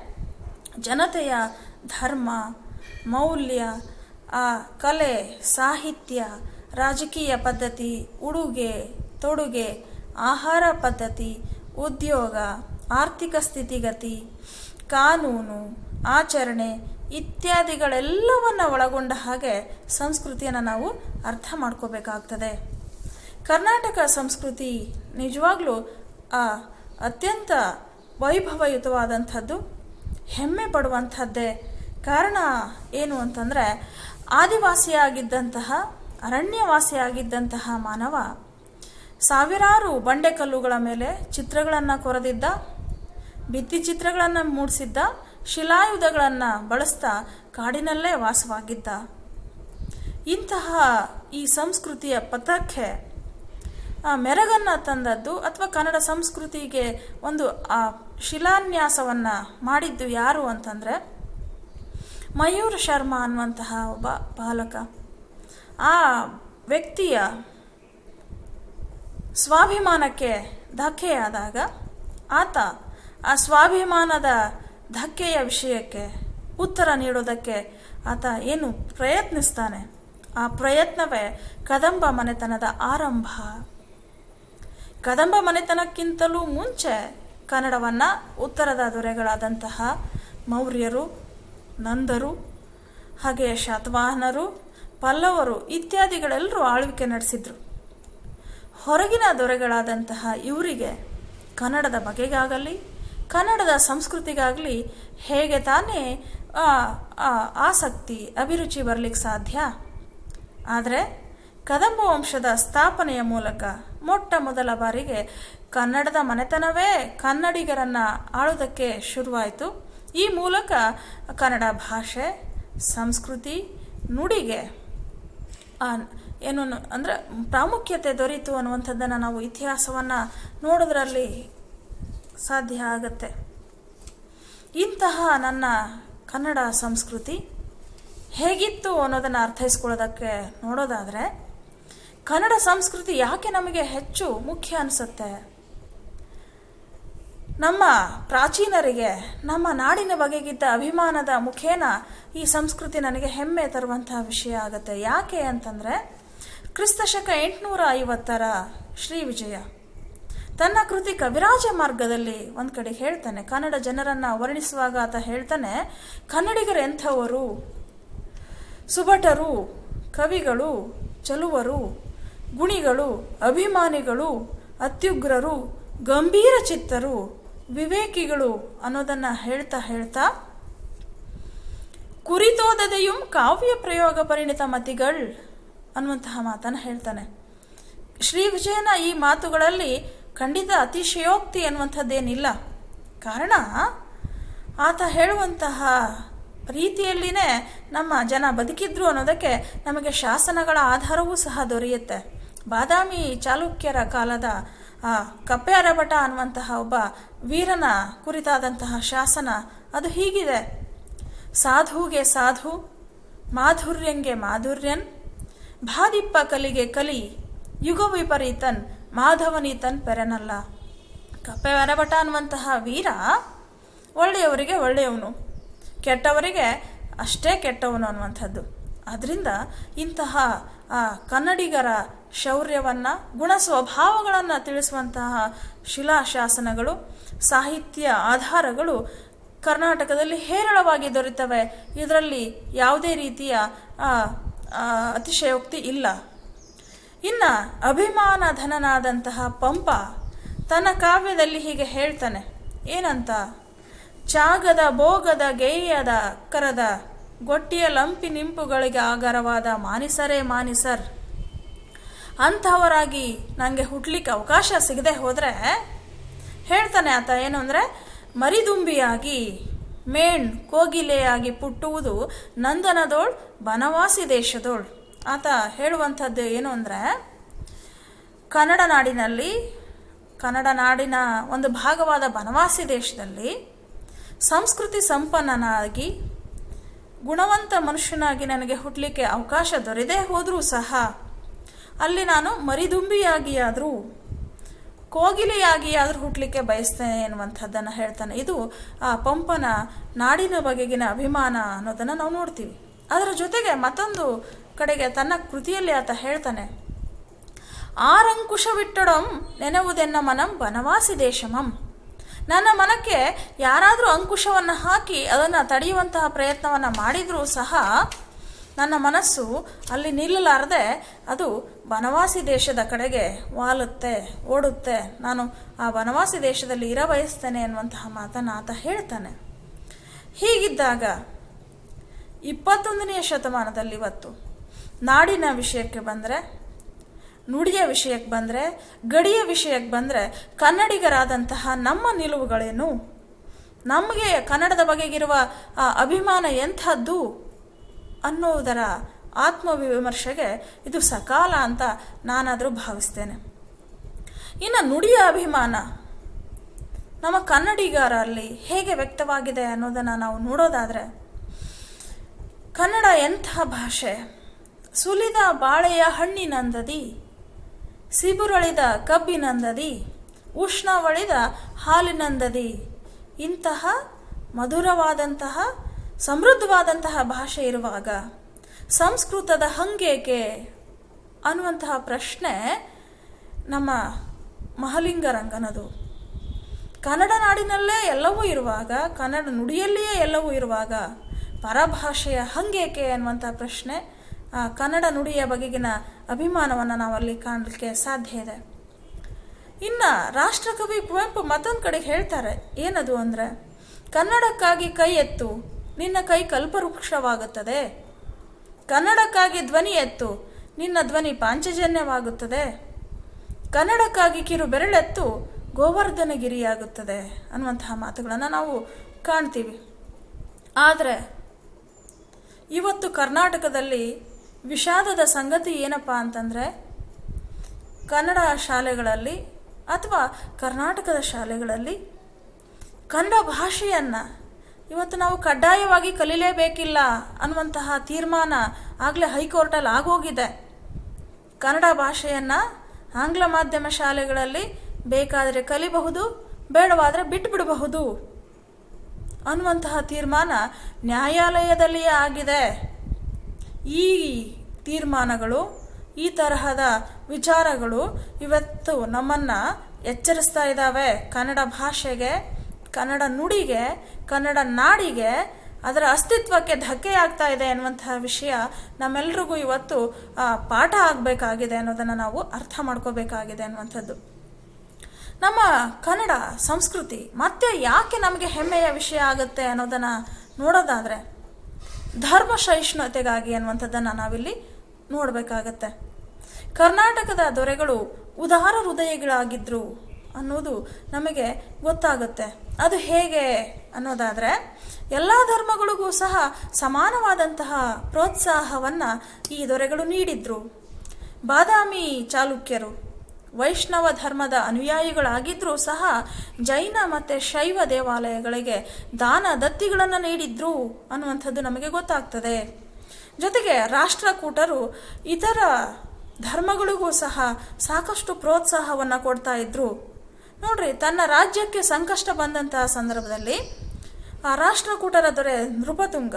ಜನತೆಯ ಧರ್ಮ, ಮೌಲ್ಯ, ಕಲೆ, ಸಾಹಿತ್ಯ, ರಾಜಕೀಯ ಪದ್ಧತಿ, ಉಡುಗೆ ತೊಡುಗೆ, ಆಹಾರ ಪದ್ಧತಿ, ಉದ್ಯೋಗ, ಆರ್ಥಿಕ ಸ್ಥಿತಿಗತಿ, ಕಾನೂನು, ಆಚರಣೆ ಇತ್ಯಾದಿಗಳೆಲ್ಲವನ್ನು ಒಳಗೊಂಡ ಹಾಗೆ ಸಂಸ್ಕೃತಿಯನ್ನು ನಾವು ಅರ್ಥ ಮಾಡ್ಕೋಬೇಕಾಗ್ತದೆ. ಕರ್ನಾಟಕ ಸಂಸ್ಕೃತಿ ನಿಜವಾಗ್ಲೂ ಅತ್ಯಂತ ವೈಭವಯುತವಾದಂಥದ್ದು, ಹೆಮ್ಮೆ ಪಡುವಂಥದ್ದೇ. ಕಾರಣ ಏನು ಅಂತಂದರೆ, ಆದಿವಾಸಿಯಾಗಿದ್ದಂತಹ, ಅರಣ್ಯವಾಸಿಯಾಗಿದ್ದಂತಹ ಮಾನವ ಸಾವಿರಾರು ಬಂಡೆಕಲ್ಲುಗಳ ಮೇಲೆ ಚಿತ್ರಗಳನ್ನು ಕೊರೆದಿದ್ದ, ಭಿತ್ತಿ ಚಿತ್ರಗಳನ್ನು ಮೂಡಿಸಿದ್ದ, ಶಿಲಾಯುಧಗಳನ್ನು ಬಳಸ್ತಾ ಕಾಡಿನಲ್ಲೇ ವಾಸವಾಗಿದ್ದ. ಇಂತಹ ಈ ಸಂಸ್ಕೃತಿಯ ಪಥಕ್ಕೆ ಮೆರಗನ್ನು ತಂದದ್ದು ಅಥವಾ ಕನ್ನಡ ಸಂಸ್ಕೃತಿಗೆ ಒಂದು ಶಿಲಾನ್ಯಾಸವನ್ನು ಮಾಡಿದ್ದು ಯಾರು ಅಂತಂದರೆ ಮಯೂರ ಶರ್ಮಾ ಅನ್ನುವಂತಹ ಒಬ್ಬ ಪಾಲಕ. ಆ ವ್ಯಕ್ತಿಯ ಸ್ವಾಭಿಮಾನಕ್ಕೆ ಧಕ್ಕೆಯಾದಾಗ ಆತ ಆ ಸ್ವಾಭಿಮಾನದ ಧಕ್ಕೆಯ ವಿಷಯಕ್ಕೆ ಉತ್ತರ ನೀಡೋದಕ್ಕೆ ಆತ ಏನು ಪ್ರಯತ್ನಿಸ್ತಾನೆ, ಆ ಪ್ರಯತ್ನವೇ ಕದಂಬ ಮನೆತನದ ಆರಂಭ. ಕದಂಬ ಮನೆತನಕ್ಕಿಂತಲೂ ಮುಂಚೆ ಕನ್ನಡವನ್ನು ಉತ್ತರದ ದೊರೆಗಳಾದಂತಹ ಮೌರ್ಯರು, ನಂದರು, ಹಾಗೆ ಶಾತವಾಹನರು, ಪಲ್ಲವರು ಇತ್ಯಾದಿಗಳೆಲ್ಲರೂ ಆಳ್ವಿಕೆ ನಡೆಸಿದ್ರು. ಹೊರಗಿನ ದೊರೆಗಳಾದಂತಹ ಇವರಿಗೆ ಕನ್ನಡದ ಬಗೆಗಾಗಲಿ ಕನ್ನಡದ ಸಂಸ್ಕೃತಿಗಾಗಲಿ ಹೇಗೆ ತಾನೇ ಆಸಕ್ತಿ, ಅಭಿರುಚಿ ಬರಲಿಕ್ಕೆ ಸಾಧ್ಯ? ಆದರೆ ಕದಂಬ ವಂಶದ ಸ್ಥಾಪನೆಯ ಮೂಲಕ ಮೊಟ್ಟ ಮೊದಲ ಬಾರಿಗೆ ಕನ್ನಡದ ಮನೆತನವೇ ಕನ್ನಡಿಗರನ್ನು ಆಳೋದಕ್ಕೆ ಶುರುವಾಯಿತು. ಈ ಮೂಲಕ ಕನ್ನಡ ಭಾಷೆ, ಸಂಸ್ಕೃತಿ, ನುಡಿಗೆ ಏನು ಅಂದರೆ ಪ್ರಾಮುಖ್ಯತೆ ದೊರೀತು ಅನ್ನುವಂಥದ್ದನ್ನು ನಾವು ಇತಿಹಾಸವನ್ನು ನೋಡೋದ್ರಲ್ಲಿ ಸಾಧ್ಯ ಆಗುತ್ತೆ. ಇಂತಹ ನನ್ನ ಕನ್ನಡ ಸಂಸ್ಕೃತಿ ಹೇಗಿತ್ತು ಅನ್ನೋದನ್ನು ಅರ್ಥೈಸ್ಕೊಳ್ಳೋದಕ್ಕೆ ನೋಡೋದಾದರೆ, ಕನ್ನಡ ಸಂಸ್ಕೃತಿ ಯಾಕೆ ನಮಗೆ ಹೆಚ್ಚು ಮುಖ್ಯ ಅನಿಸುತ್ತೆ? ನಮ್ಮ ಪ್ರಾಚೀನರಿಗೆ ನಮ್ಮ ನಾಡಿನ ಬಗೆಗಿದ್ದ ಅಭಿಮಾನದ ಮುಖೇನ ಈ ಸಂಸ್ಕೃತಿ ನನಗೆ ಹೆಮ್ಮೆ ತರುವಂತಹ ವಿಷಯ ಆಗುತ್ತೆ. ಯಾಕೆ ಅಂತಂದರೆ, ಕ್ರಿಸ್ತಶಕ 850 ಶ್ರೀ ವಿಜಯ ತನ್ನ ಕೃತಿ ಕವಿರಾಜ ಮಾರ್ಗದಲ್ಲಿ ಒಂದು ಕಡೆ ಹೇಳ್ತಾನೆ, ಕನ್ನಡ ಜನರನ್ನು ವರ್ಣಿಸುವಾಗ ಆತ ಹೇಳ್ತಾನೆ, ಕನ್ನಡಿಗರು ಎಂಥವರು, ಸುಭಟರು, ಕವಿಗಳು, ಚಲುವರು, ಗುಣಿಗಳು, ಅಭಿಮಾನಿಗಳು, ಅತ್ಯುಗ್ರರು, ಗಂಭೀರ ಚಿತ್ತರು, ವಿವೇಕಿಗಳು ಅನ್ನೋದನ್ನು ಹೇಳ್ತಾ ಕುರಿತೋದದೆಯೂ ಕಾವ್ಯ ಪ್ರಯೋಗ ಪರಿಣಿತ ಮತಿಗಳ್ ಅನ್ನುವಂತಹ ಮಾತನ್ನು ಹೇಳ್ತಾನೆ. ಶ್ರೀ ವಿಜಯನ ಈ ಮಾತುಗಳಲ್ಲಿ ಖಂಡಿತ ಅತಿಶಯೋಕ್ತಿ ಅನ್ನುವಂಥದ್ದೇನಿಲ್ಲ. ಕಾರಣ ಆತ ಹೇಳುವಂತಹ ರೀತಿಯಲ್ಲಿನೇ ನಮ್ಮ ಜನ ಬದುಕಿದ್ರು ಅನ್ನೋದಕ್ಕೆ ನಮಗೆ ಶಾಸನಗಳ ಆಧಾರವೂ ಸಹ ದೊರೆಯುತ್ತೆ. ಬಾದಾಮಿ ಚಾಲುಕ್ಯರ ಕಾಲದ ಕಪ್ಪೆ ಅರಭಟ ಅನ್ನುವಂತಹ ಒಬ್ಬ ವೀರನ ಕುರಿತಾದಂತಹ ಶಾಸನ ಅದು ಹೀಗಿದೆ: ಸಾಧುಗೆ ಸಾಧು, ಮಾಧುರ್ಯಂಗೆ ಮಾಧುರ್ಯನ್, ಭಾದಿಪ್ಪ ಕಲಿಗೆ ಕಲಿ, ಯುಗ ವಿಪರೀತನ್, ಮಾಧವನೀತನ್ ಪೆರನಲ್ಲ. ಕಪ್ಪೆ ಅರಭಟ ಅನ್ನುವಂತಹ ವೀರ ಒಳ್ಳೆಯವರಿಗೆ ಒಳ್ಳೆಯವನು, ಕೆಟ್ಟವರಿಗೆ ಅಷ್ಟೇ ಕೆಟ್ಟವನು ಅನ್ನುವಂಥದ್ದು. ಆದ್ದರಿಂದ ಇಂತಹ ಕನ್ನಡಿಗರ ಶೌರ್ಯವನ್ನು, ಗುಣ ಸ್ವಭಾವಗಳನ್ನು ತಿಳಿಸುವಂತಹ ಶಿಲಾಶಾಸನಗಳು, ಸಾಹಿತ್ಯ ಆಧಾರಗಳು ಕರ್ನಾಟಕದಲ್ಲಿ ಹೇರಳವಾಗಿ ದೊರೆತವೆ. ಇದರಲ್ಲಿ ಯಾವುದೇ ರೀತಿಯ ಅತಿಶಯೋಕ್ತಿ ಇಲ್ಲ. ಇನ್ನು ಅಭಿಮಾನಧನನಾದಂತಹ ಪಂಪ ತನ್ನ ಕಾವ್ಯದಲ್ಲಿ ಹೀಗೆ ಹೇಳ್ತಾನೆ, ಏನಂತ: ಚಾಗದ ಭೋಗದ ಗೇಯದ ಕರದ ಗೊಟ್ಟಿಯ ಲಂಪಿ ನಿಂಪುಗಳಿಗೆ ಆಗರವಾದ ಮಾನಿಸರೇ ಮಾನಿಸರ್. ಅಂಥವರಾಗಿ ನನಗೆ ಹುಟ್ಲಿಕ್ಕೆ ಅವಕಾಶ ಸಿಗದೆ ಹೋದರೆ ಹೇಳ್ತಾನೆ ಆತ ಏನು ಅಂದರೆ, ಮರಿದುಂಬಿಯಾಗಿ ಮೇಣ್ ಕೋಗಿಲೆಯಾಗಿ ಪುಟ್ಟುವುದು ನಂದನದೋಳ್ ಬನವಾಸಿ ದೇಶದೋಳ್. ಆತ ಹೇಳುವಂಥದ್ದು ಏನು ಅಂದರೆ, ಕನ್ನಡ ನಾಡಿನ ಒಂದು ಭಾಗವಾದ ಬನವಾಸಿ ದೇಶದಲ್ಲಿ ಸಂಸ್ಕೃತಿ ಸಂಪನ್ನನಾಗಿ ಗುಣವಂತ ಮನುಷ್ಯನಾಗಿ ನನಗೆ ಹುಟ್ಟಲಿಕ್ಕೆ ಅವಕಾಶ ದೊರೆದೇ ಹೋದರೂ ಸಹ ಅಲ್ಲಿ ನಾನು ಮರಿದುಂಬಿಯಾಗಿ ಆದರೂ ಕೋಗಿಲೆಯಾಗಿ ಆದರೂ ಹುಟ್ಟಲಿಕ್ಕೆ ಬಯಸ್ತೇನೆ ಎನ್ನುವಂಥದ್ದನ್ನು ಹೇಳ್ತಾನೆ. ಇದು ಆ ಪಂಪನ ನಾಡಿನ ಬಗೆಗಿನ ಅಭಿಮಾನ ಅನ್ನೋದನ್ನು ನಾವು ನೋಡ್ತೀವಿ. ಅದರ ಜೊತೆಗೆ ಮತ್ತೊಂದು ಕಡೆಗೆ ತನ್ನ ಕೃತಿಯಲ್ಲಿ ಆತ ಹೇಳ್ತಾನೆ, ಆರಂಕುಶವಿಟ್ಟೊಡಂ ನೆನವುದೆನ್ನ ಮನಂ ಬನವಾಸಿ ದೇಶಮಂ. ನನ್ನ ಮನಕ್ಕೆ ಯಾರಾದರೂ ಅಂಕುಶವನ್ನು ಹಾಕಿ ಅದನ್ನು ತಡೆಯುವಂತಹ ಪ್ರಯತ್ನವನ್ನು ಮಾಡಿದರೂ ಸಹ ನನ್ನ ಮನಸ್ಸು ಅಲ್ಲಿ ನಿಲ್ಲಲಾರದೆ ಅದು ಬನವಾಸಿ ದೇಶದ ಕಡೆಗೆ ವಾಲುತ್ತೆ, ಓಡುತ್ತೆ. ನಾನು ಆ ಬನವಾಸಿ ದೇಶದಲ್ಲಿ ಇರಬಯಸ್ತೇನೆ ಎನ್ನುವಂತಹ ಮಾತನ್ನು ಆತ ಹೇಳ್ತಾನೆ. ಹೀಗಿದ್ದಾಗ 21ನೇ ಶತಮಾನದಲ್ಲಿ ಇವತ್ತು ನಾಡಿನ ವಿಷಯಕ್ಕೆ ಬಂದರೆ, ನುಡಿಯ ವಿಷಯಕ್ಕೆ ಬಂದರೆ, ಗಡಿಯ ವಿಷಯಕ್ಕೆ ಬಂದರೆ ಕನ್ನಡಿಗರಾದಂತಹ ನಮ್ಮ ನಿಲುವುಗಳೇನು, ನಮಗೆ ಕನ್ನಡದ ಬಗೆಗಿರುವ ಆ ಅಭಿಮಾನ ಎಂಥದ್ದು ಅನ್ನೋದರ ಆತ್ಮವಿಮರ್ಶೆಗೆ ಇದು ಸಕಾಲ ಅಂತ ನಾನಾದರೂ ಭಾವಿಸ್ತೇನೆ. ಇನ್ನು ನುಡಿಯ ಅಭಿಮಾನ ನಮ್ಮ ಕನ್ನಡಿಗರಲ್ಲಿ ಹೇಗೆ ವ್ಯಕ್ತವಾಗಿದೆ ಅನ್ನೋದನ್ನು ನಾವು ನೋಡೋದಾದರೆ, ಕನ್ನಡ ಎಂಥ ಭಾಷೆ, ಸುಲಿದ ಬಾಳೆಯ ಹಣ್ಣಿನಂದದಿ, ಸಿಬುರಳಿದ ಕಬ್ಬಿನಂದದಿ, ಉಷ್ಣವಳಿದ ಹಾಲಿನಂದದಿ, ಇಂತಹ ಮಧುರವಾದಂತಹ ಸಮೃದ್ಧವಾದಂತಹ ಭಾಷೆ ಇರುವಾಗ ಸಂಸ್ಕೃತದ ಹಂಗೇಕೆ ಅನ್ನುವಂತಹ ಪ್ರಶ್ನೆ ನಮ್ಮ ಮಹಲಿಂಗರಂಗನದು. ಕನ್ನಡ ನಾಡಿನಲ್ಲೇ ಎಲ್ಲವೂ ಇರುವಾಗ, ಕನ್ನಡ ನುಡಿಯಲ್ಲಿಯೇ ಎಲ್ಲವೂ ಇರುವಾಗ ಪರಭಾಷೆಯ ಹಂಗೇಕೆ ಅನ್ನುವಂಥ ಪ್ರಶ್ನೆ, ಕನ್ನಡ ನುಡಿಯ ಬಗೆಗಿನ ಅಭಿಮಾನವನ್ನು ನಾವಲ್ಲಿ ಕಾಣಲಿಕ್ಕೆ ಸಾಧ್ಯ ಇದೆ. ಇನ್ನು ರಾಷ್ಟ್ರಕವಿ ಕುವೆಂಪು ಮತ್ತೊಂದು ಕಡೆಗೆ ಹೇಳ್ತಾರೆ, ಏನದು ಅಂದರೆ, ಕನ್ನಡಕ್ಕಾಗಿ ಕೈ ಎತ್ತು ನಿನ್ನ ಕೈ ಕಲ್ಪವೃಕ್ಷವಾಗುತ್ತದೆ, ಕನ್ನಡಕ್ಕಾಗಿ ಧ್ವನಿ ಎತ್ತು ನಿನ್ನ ಧ್ವನಿ ಪಾಂಚಜನ್ಯವಾಗುತ್ತದೆ, ಕನ್ನಡಕ್ಕಾಗಿ ಕಿರು ಬೆರಳೆತ್ತು ಗೋವರ್ಧನಗಿರಿಯಾಗುತ್ತದೆ ಅನ್ನುವಂತಹ ಮಾತುಗಳನ್ನು ನಾವು ಕಾಣ್ತೀವಿ. ಆದರೆ ಇವತ್ತು ಕರ್ನಾಟಕದಲ್ಲಿ ವಿಷಾದದ ಸಂಗತಿ ಏನಪ್ಪ ಅಂತಂದರೆ, ಕನ್ನಡ ಶಾಲೆಗಳಲ್ಲಿ ಅಥವಾ ಕರ್ನಾಟಕದ ಶಾಲೆಗಳಲ್ಲಿ ಕನ್ನಡ ಭಾಷೆಯನ್ನು ಇವತ್ತು ನಾವು ಕಡ್ಡಾಯವಾಗಿ ಕಲೀಲೇಬೇಕಿಲ್ಲ ಅನ್ನುವಂತಹ ತೀರ್ಮಾನ ಆಗಲೇ ಹೈಕೋರ್ಟಲ್ಲಿ ಆಗೋಗಿದೆ. ಕನ್ನಡ ಭಾಷೆಯನ್ನು ಆಂಗ್ಲ ಮಾಧ್ಯಮ ಶಾಲೆಗಳಲ್ಲಿ ಬೇಕಾದರೆ ಕಲಿಬಹುದು, ಬೇಡವಾದರೆ ಬಿಟ್ಟುಬಿಡಬಹುದು ಅನ್ನುವಂತಹ ತೀರ್ಮಾನ ನ್ಯಾಯಾಲಯದಲ್ಲಿಯೇ ಆಗಿದೆ. ಈ ತೀರ್ಮಾನಗಳು, ಈ ತರಹದ ವಿಚಾರಗಳು ಇವತ್ತು ನಮ್ಮನ್ನು ಎಚ್ಚರಿಸ್ತಾ ಇದ್ದಾವೆ. ಕನ್ನಡ ಭಾಷೆಗೆ, ಕನ್ನಡ ನುಡಿಗೆ, ಕನ್ನಡ ನಾಡಿಗೆ, ಅದರ ಅಸ್ತಿತ್ವಕ್ಕೆ ಧಕ್ಕೆ ಆಗ್ತಾ ಇದೆ ಅನ್ನುವಂತಹ ವಿಷಯ ನಮ್ಮೆಲ್ರಿಗೂ ಇವತ್ತು ಪಾಠ ಆಗಬೇಕಾಗಿದೆ ಅನ್ನೋದನ್ನು ನಾವು ಅರ್ಥ ಮಾಡ್ಕೋಬೇಕಾಗಿದೆ ಅನ್ನುವಂಥದ್ದು. ನಮ್ಮ ಕನ್ನಡ ಸಂಸ್ಕೃತಿ ಮತ್ತೆ ಯಾಕೆ ನಮಗೆ ಹೆಮ್ಮೆಯ ವಿಷಯ ಆಗುತ್ತೆ ಅನ್ನೋದನ್ನು ನೋಡೋದಾದರೆ, ಧರ್ಮ ಸಹಿಷ್ಣುತೆಗಾಗಿ ಅನ್ನುವಂಥದ್ದನ್ನು ನಾವಿಲ್ಲಿ ನೋಡಬೇಕಾಗತ್ತೆ. ಕರ್ನಾಟಕದ ದೊರೆಗಳು ಉದಾರ ಹೃದಯಗಳಾಗಿದ್ದರು ಅನ್ನೋದು ನಮಗೆ ಗೊತ್ತಾಗುತ್ತೆ. ಅದು ಹೇಗೆ ಅನ್ನೋದಾದರೆ, ಎಲ್ಲ ಧರ್ಮಗಳಿಗೂ ಸಹ ಸಮಾನವಾದಂತಹ ಪ್ರೋತ್ಸಾಹವನ್ನು ಈ ದೊರೆಗಳು ನೀಡಿದ್ರು. ಬಾದಾಮಿ ಚಾಲುಕ್ಯರು ವೈಷ್ಣವ ಧರ್ಮದ ಅನುಯಾಯಿಗಳಾಗಿದ್ದರೂ ಸಹ ಜೈನ ಮತ್ತು ಶೈವ ದೇವಾಲಯಗಳಿಗೆ ದಾನ ದತ್ತಿಗಳನ್ನು ನೀಡಿದ್ರು ಅನ್ನುವಂಥದ್ದು ನಮಗೆ ಗೊತ್ತಾಗ್ತದೆ. ಜೊತೆಗೆ ರಾಷ್ಟ್ರಕೂಟರು ಇತರ ಧರ್ಮಗಳಿಗೂ ಸಹ ಸಾಕಷ್ಟು ಪ್ರೋತ್ಸಾಹವನ್ನು ಕೊಡ್ತಾ ಇದ್ರು. ನೋಡ್ರಿ, ತನ್ನ ರಾಜ್ಯಕ್ಕೆ ಸಂಕಷ್ಟ ಬಂದಂತಹ ಸಂದರ್ಭದಲ್ಲಿ ಆ ರಾಷ್ಟ್ರಕೂಟರ ದೊರೆ ನೃಪತುಂಗ